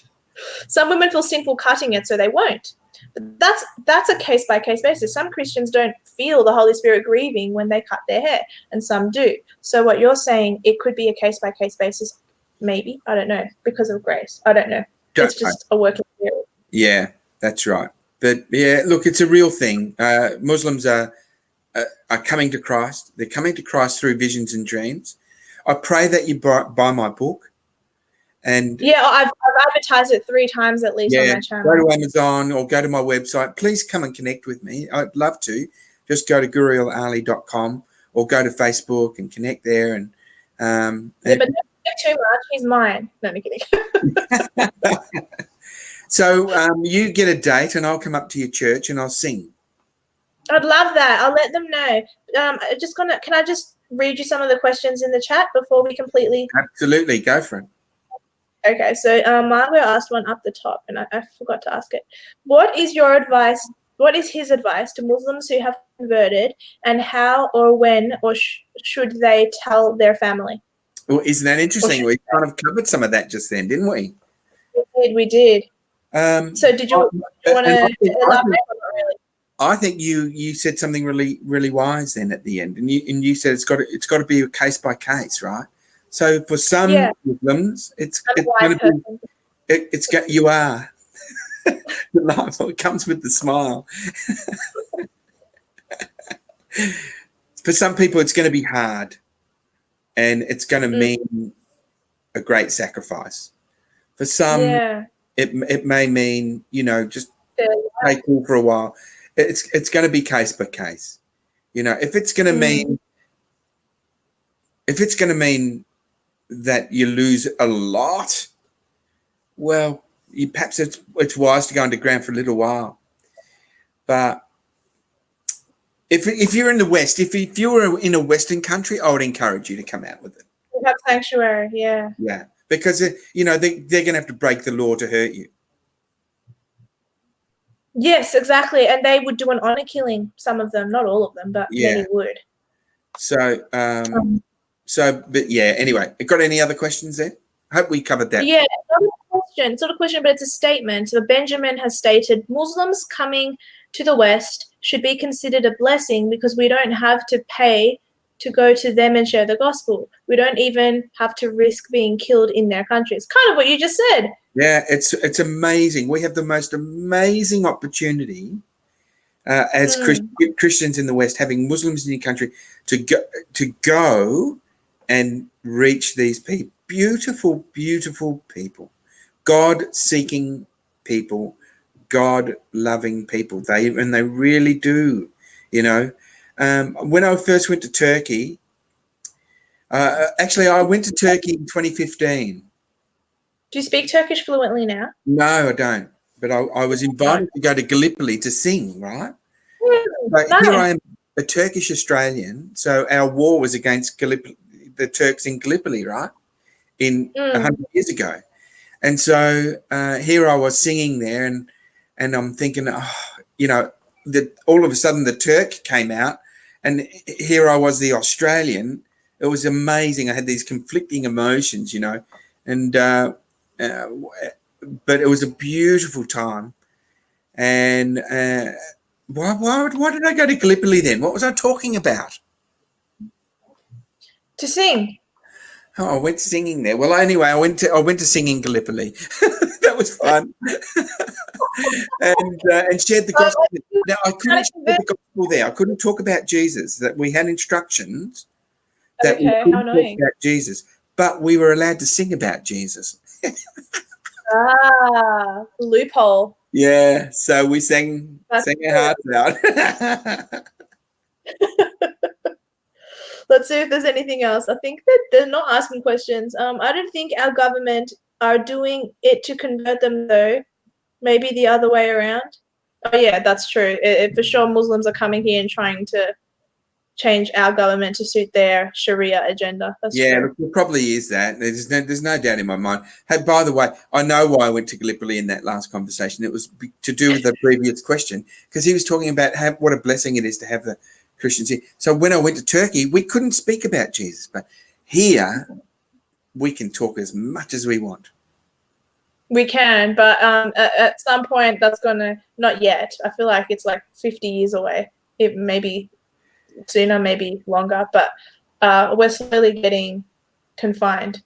Some women feel sinful cutting it, so they won't. But that's a case-by-case basis. Some Christians don't feel the Holy Spirit grieving when they cut their hair, and some do. So what you're saying, it could be a case-by-case basis, maybe. I don't know, because of grace. I don't know. It's just a working theory. Yeah, that's right. But yeah, look, it's a real thing. Muslims are coming to Christ. They're coming to Christ through visions and dreams. I pray that you buy my book. And yeah, I've advertised it 3 times at least on my channel. Go to Amazon or go to my website. Please come and connect with me. I'd love to. Just go to guryelarley.com or go to Facebook and connect there. And but don't get too much. He's mine. No, I'm kidding. So you get a date and I'll come up to your church and I'll sing. I'd love that. I'll let them know. Can I just read you some of the questions in the chat before we completely? Absolutely, go for it. Okay, so Margaret asked one up the top, and I forgot to ask it. What is your advice? What is his advice to Muslims who have converted, and how or when or should they tell their family? Well, isn't that interesting? We kind of covered some of that just then, didn't we? We did. So did you want to elaborate on it? Really? I think you said something really, really wise then at the end, and you said it's got to be a case by case, right? So for some Muslims, it's going to be you are. The laugh comes with the smile. For some people, it's going to be hard, and it's going to mean a great sacrifice. For some, it may mean just take all for a while. It's going to be case by case. If it's going to mean that you lose a lot, well, perhaps it's wise to go underground for a little while. But if you're in the West, if you were in a Western country, I would encourage you to come out with it. We have sanctuary, yeah. Yeah, because they're going to have to break the law to hurt you. Yes, exactly, and they would do an honor killing. Some of them, not all of them, but many would. So, but yeah. Anyway, got any other questions there? I hope we covered that. Yeah, it's not a question, but it's a statement. So Benjamin has stated Muslims coming to the West should be considered a blessing because we don't have to pay to go to them and share the gospel. We don't even have to risk being killed in their countries. Kind of what you just said. Yeah, it's amazing. We have the most amazing opportunity as Christians in the West, having Muslims in your country, to go and reach these people. Beautiful, beautiful people, God-seeking people, God-loving people. They really do, when I first went to Turkey, actually, I went to Turkey in 2015. Do you speak Turkish fluently now? No, I don't. But I was invited to go to Gallipoli to sing, right? So Nice. here I am, a Turkish Australian. So our war was against Gallipoli, the Turks in Gallipoli, right? In 100 years ago. And so here I was singing there, and I'm thinking, all of a sudden the Turk came out, and here I was, the Australian. It was amazing. I had these conflicting emotions, and but it was a beautiful time. And why did I go to Gallipoli then? What was I talking about? To sing. Oh, I went singing there. Well, anyway, I went to sing in Gallipoli. That was fun, and shared the gospel. Now I couldn't share the gospel there. I couldn't talk about Jesus. That we had instructions that we couldn't talk about Jesus, but we were allowed to sing about Jesus. Loophole. Yeah, so we sang our hearts out. Let's see if there's anything else. I think that they're not asking questions. I don't think our government are doing it to convert them, though. Maybe the other way around. Oh, yeah, that's true. For sure, Muslims are coming here and trying to change our government to suit their Sharia agenda. That's true. Look, it probably is that. There's no doubt in my mind. Hey, by the way, I know why I went to Gallipoli in that last conversation. It was to do with the previous question, because he was talking about what a blessing it is to have the Christians here. So when I went to Turkey, we couldn't speak about Jesus, but here we can talk as much as we want. We can, but at some point that's gonna, not yet. I feel like it's like 50 years away. It maybe sooner, maybe longer, but we're slowly getting confined.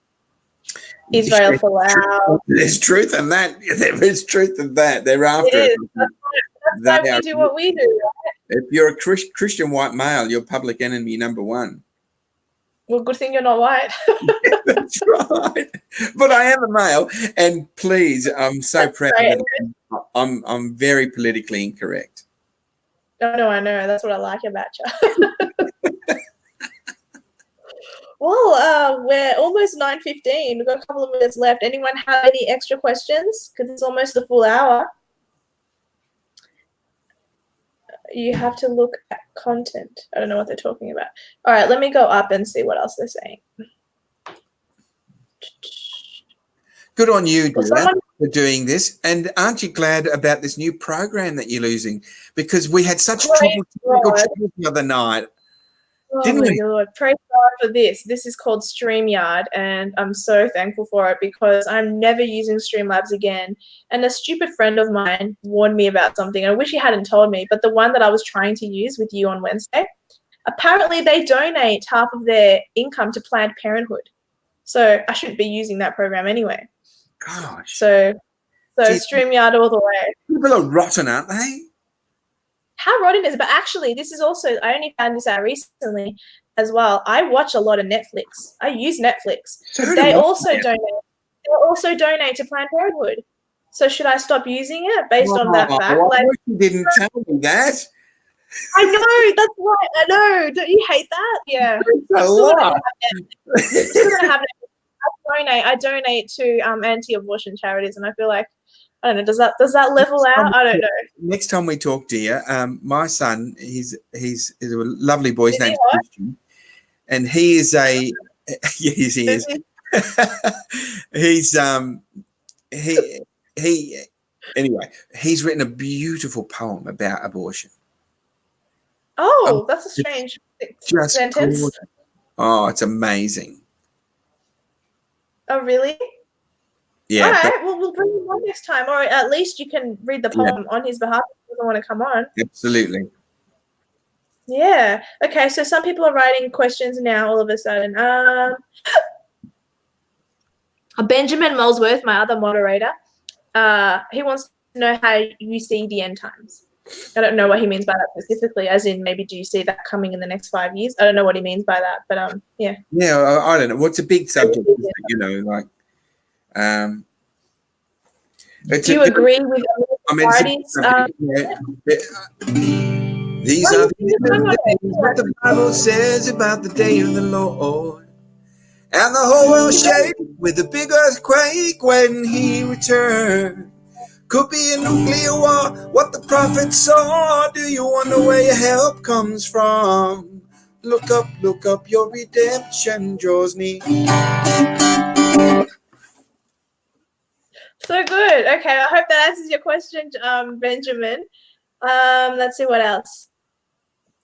Israel for now. There's truth in that. There is truth in that. They're after it. That's why we do what we do, right? If you're a Christian white male, you're public enemy number one. Well, good thing you're not white. That's right. But I am a male, and please, I'm so proud of it. I'm very politically incorrect. No, I know. That's what I like about you. Well, we're almost 9:15. We've got a couple of minutes left. Anyone have any extra questions? Because it's almost the full hour. You have to look at content. I don't know what they're talking about. All right, let me go up and see what else they're saying. Good on you, Guryel, for doing this. And aren't you glad about this new program that you're using? Because we had such trouble the other night. Didn't we? Lord, praise God for this. This is called StreamYard, and I'm so thankful for it because I'm never using Streamlabs again. And a stupid friend of mine warned me about something. I wish he hadn't told me, but the one that I was trying to use with you on Wednesday, apparently they donate half of their income to Planned Parenthood. So I shouldn't be using that program anyway. Gosh. So StreamYard all the way. People are rotten, aren't they? How rotten is it? But actually, this is also, I only found this out recently as well. I watch a lot of Netflix. I use Netflix. So they also donate. They also donate to Planned Parenthood. So should I stop using it based on that fact? Well, you didn't tell me that. I know, that's right. I know. Don't you hate that? Yeah. A lot. I donate to anti-abortion charities, and I feel like, I don't know, does that level out? I don't know. Next time we talk, dear, my son, he's a lovely boy. His name's Christian, and he is a yes, he is. Anyway, he's written a beautiful poem about abortion. Oh, that's a strange sentence. Gorgeous. Oh, it's amazing. Oh, really? Yeah. All right. Well, we'll bring him on next time, or at least you can read the poem on his behalf if he doesn't want to come on. Absolutely. Yeah. Okay. So some people are writing questions now. All of a sudden, Benjamin Molesworth, my other moderator, he wants to know how you see the end times. I don't know what he means by that specifically, as in maybe do you see that coming in the next 5 years? I don't know what he means by that, but yeah. Yeah, I don't know. What's a big subject? You know, like. Do you agree with parties? These Why are are you the singing a song like things what the Bible says about the day of the Lord. And the whole world shake with a big earthquake when he returns. Could be a nuclear war, what the prophet saw. Do you wonder where your help comes from? Look up, your redemption draws near. So good. Okay, I hope that answers your question, Benjamin. Let's see what else.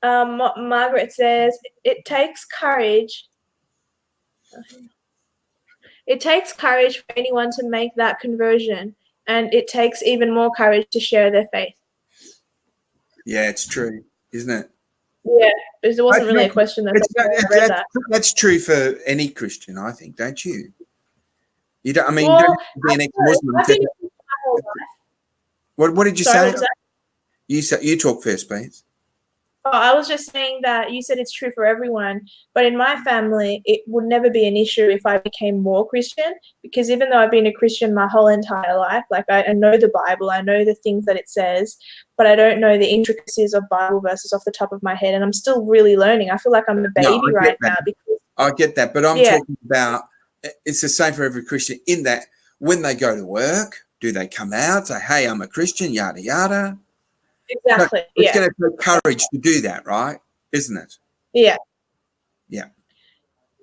Margaret says, it takes courage. It takes courage for anyone to make that conversion, and it takes even more courage to share their faith. Yeah, it's true, isn't it? Yeah, there wasn't really a question I read that. That's true for any Christian, I think, don't you? You don't. I mean, Well, you don't have to be an ex-Muslim. I've been a Christian my whole life. What did you Sorry, say? what was that? You talk first, please. Oh, I was just saying that you said it's true for everyone, but in my family, it would never be an issue if I became more Christian, because even though I've been a Christian my whole entire life, like I know the Bible, I know the things that it says, but I don't know the intricacies of Bible verses off the top of my head, and I'm still really learning. I feel like I'm a baby right now. Because, I get that, but I'm talking about, it's the same for every Christian in that when they go to work, do they come out, say, hey, I'm a Christian, yada, yada? Exactly. It's going to take courage to do that, right? Isn't it? Yeah. Yeah.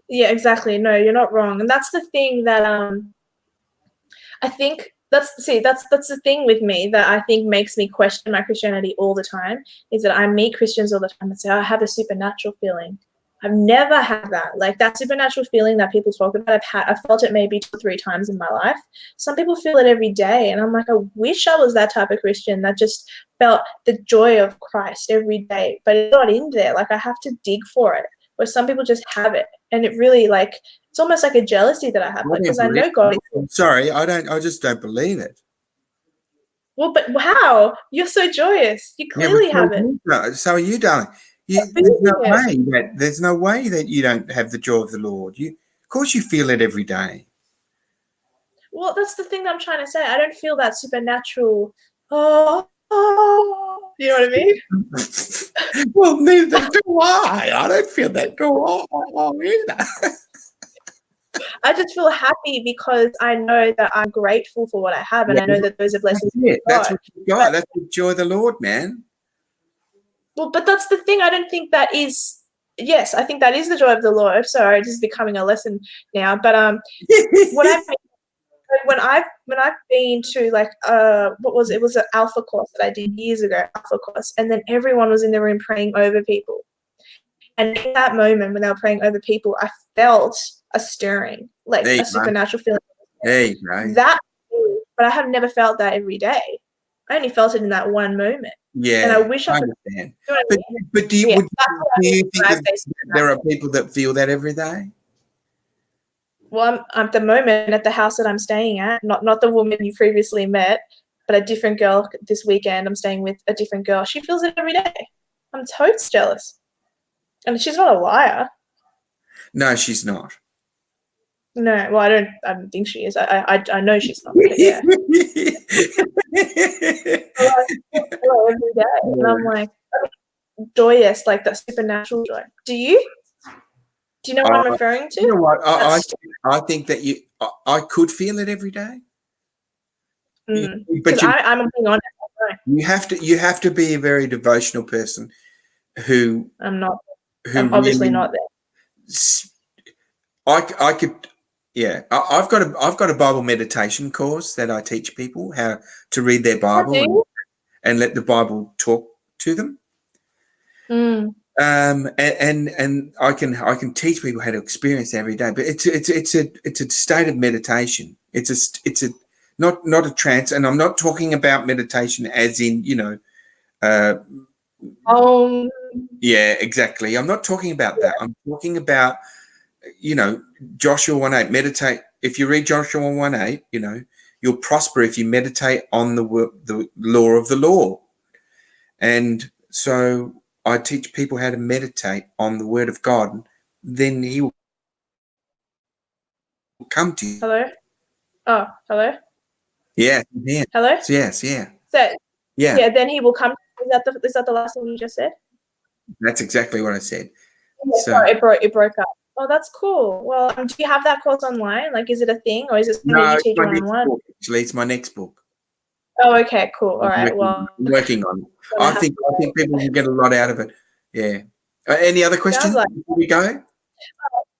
Yeah, exactly. No, you're not wrong. And that's the thing that I think that's the thing with me that I think makes me question my Christianity all the time, is that I meet Christians all the time and say, I have a supernatural feeling. I've never had that. Like that supernatural feeling that people talk about, I've felt it maybe 2 or 3 times in my life. Some people feel it every day. And I'm like, I wish I was that type of Christian that just felt the joy of Christ every day. But it's not in there. Like I have to dig for it. Where some people just have it. And it really it's almost like a jealousy that I have. Because I know God is. Sorry, I just don't believe it. Well, but how? You're so joyous. You clearly have it. So are you, darling. There's no way that you don't have the joy of the Lord. Of course you feel it every day. Well, that's the thing that I'm trying to say. I don't feel that supernatural, you know what I mean? Well, neither do I. I don't feel that either. I just feel happy because I know that I'm grateful for what I have, and I know that those are blessings. That's what you got. That's the joy of the Lord, man. Well, but that's the thing. I don't think that is. Yes, I think that is the joy of the Lord. Sorry, this is becoming a lesson now. But what I mean, when I've been to what was it? It was an alpha course that I did years ago, alpha course, and then everyone was in the room praying over people. And in that moment when they were praying over people, I felt a stirring, like a supernatural feeling. Hey, right. That, but I have never felt that every day. I only felt it in that one moment. Yeah, and I wish I could. understand. You know what I mean? But do you think that there are people that feel that every day? Well, I'm at the moment at the house that I'm staying at, not the woman you previously met, but a different girl this weekend. I'm staying with a different girl. She feels it every day. I'm totes jealous. And she's not a liar. No, she's not. No, well, I don't think she is. I know she's not, but yeah. Every day. And I'm like, joyous, like that supernatural joy. Do you know what I'm referring to? You know what? I think that I could feel it every day. Because I'm being honest. You have to be a very devotional person who I'm not. I'm obviously not there. I could. Yeah, I've got a Bible meditation course that I teach people how to read their Bible and let the Bible talk to them. And I can teach people how to experience every day, but it's a state of meditation. It's not a trance, and I'm not talking about meditation as in yeah, exactly. I'm not talking about that. I'm talking about Joshua 1:8. Meditate. If you read Joshua 1:8, you'll prosper if you meditate on the law of the Lord. And so I teach people how to meditate on the word of God, and then he will come to you. Hello? Oh, hello? Yeah. Yeah. Hello? Yes, yeah. So, yeah, then he will come. Is that the last thing you just said? That's exactly what I said. Yeah, So sorry, it broke up. Oh, that's cool. Well, do you have that course online? Like, is it a thing, or is it something that no, you it's teach my next one-on-one? book. Actually, it's my next book. Oh, okay, cool. All right. Well, I'm working on it. gonna have I think people can get a lot out of it. Yeah. Any other sounds questions like. before we go?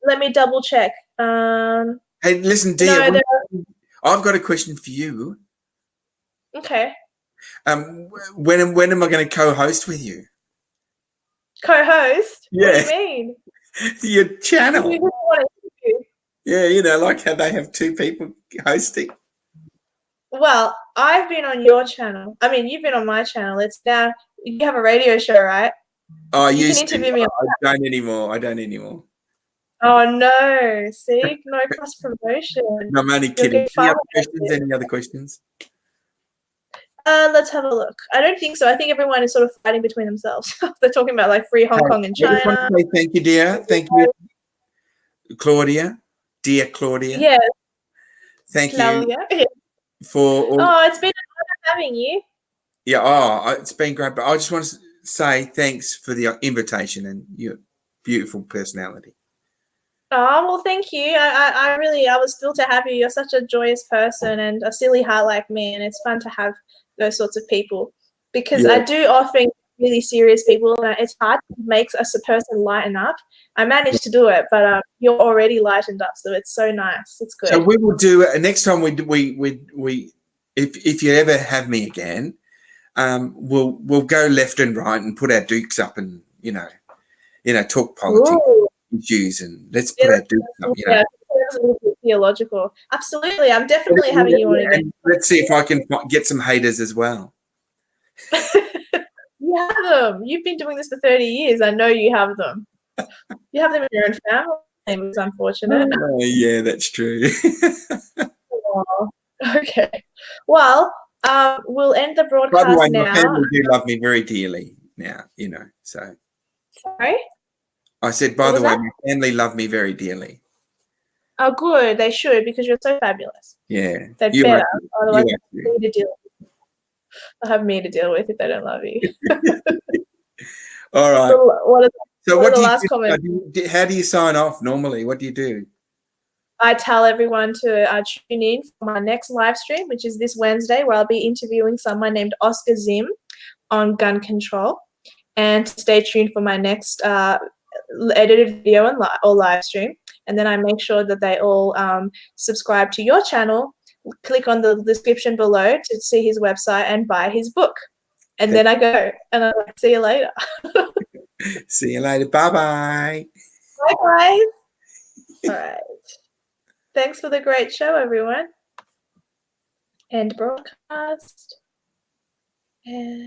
Let me double check. Hey, listen, Dia, No, there. I've got a question for you. Okay. When am I going to co-host with you? Co-host? What do Yeah, you mean? your Who channel. do you want to interview? Yeah, like how they have two people hosting. Well, I've been on your channel. I mean, you've been on my channel. It's now you have a radio show, right? Oh, I You can used to. interview me. I don't anymore. Oh no! See, no cross promotion. No, I'm only You'll kidding. get Any fired. other questions? Any other questions? Let's have a look. I don't think so. I think everyone is sort of fighting between themselves. They're talking about like free Hong Hey, Kong and I just want China. to say thank you, dear. Thank you, Claudia. Dear Claudia. Yeah, Thank you Claudia. Yeah. for all. Oh, it's been an honor having you. Yeah, oh, it's been great. But I just want to say thanks for the invitation and your beautiful personality. Oh, well, thank you. I was thrilled to have you. You're such a joyous person and a silly heart like me, and it's fun to have those sorts of people because Yeah. I do often really serious people, and it's hard to make a person lighten up. I managed to do it, but you're already lightened up, so it's so nice. It's So good. we will do it next time. We if you ever have me again, we'll go left and right and put our dukes up and talk politics Ooh, issues and let's yeah, put our dukes up. yeah, that's a little bit theological. Absolutely, I'm definitely having you on again. And let's see if I can get some haters as well. You have them. You've been doing this for 30 years. I know you have them. You have them in your own family. It's unfortunate. Oh, yeah, that's true. Oh, okay. Well, we'll end the By the way, broadcast my now. family do love me very dearly now, so Sorry? I said, by What the was way, that? my family love me very dearly. Oh, good. They should because you're so fabulous. Yeah. They You are better. too. Otherwise, You are too. me to deal with. I'll have me to deal with if they don't love you. All right. So What are what the do you last comments? how do you sign off normally? What do you do? I tell everyone to tune in for my next live stream, which is this Wednesday, where I'll be interviewing someone named Oscar Zim on gun control. And stay tuned for my next edited video or live stream. And then I make sure that they all subscribe to your channel, click on the description below to see his website and buy his book. And then I go and I'm like, see you later. See you later. Bye-bye. Bye, guys. All right. Thanks for the great show, everyone. End broadcast. And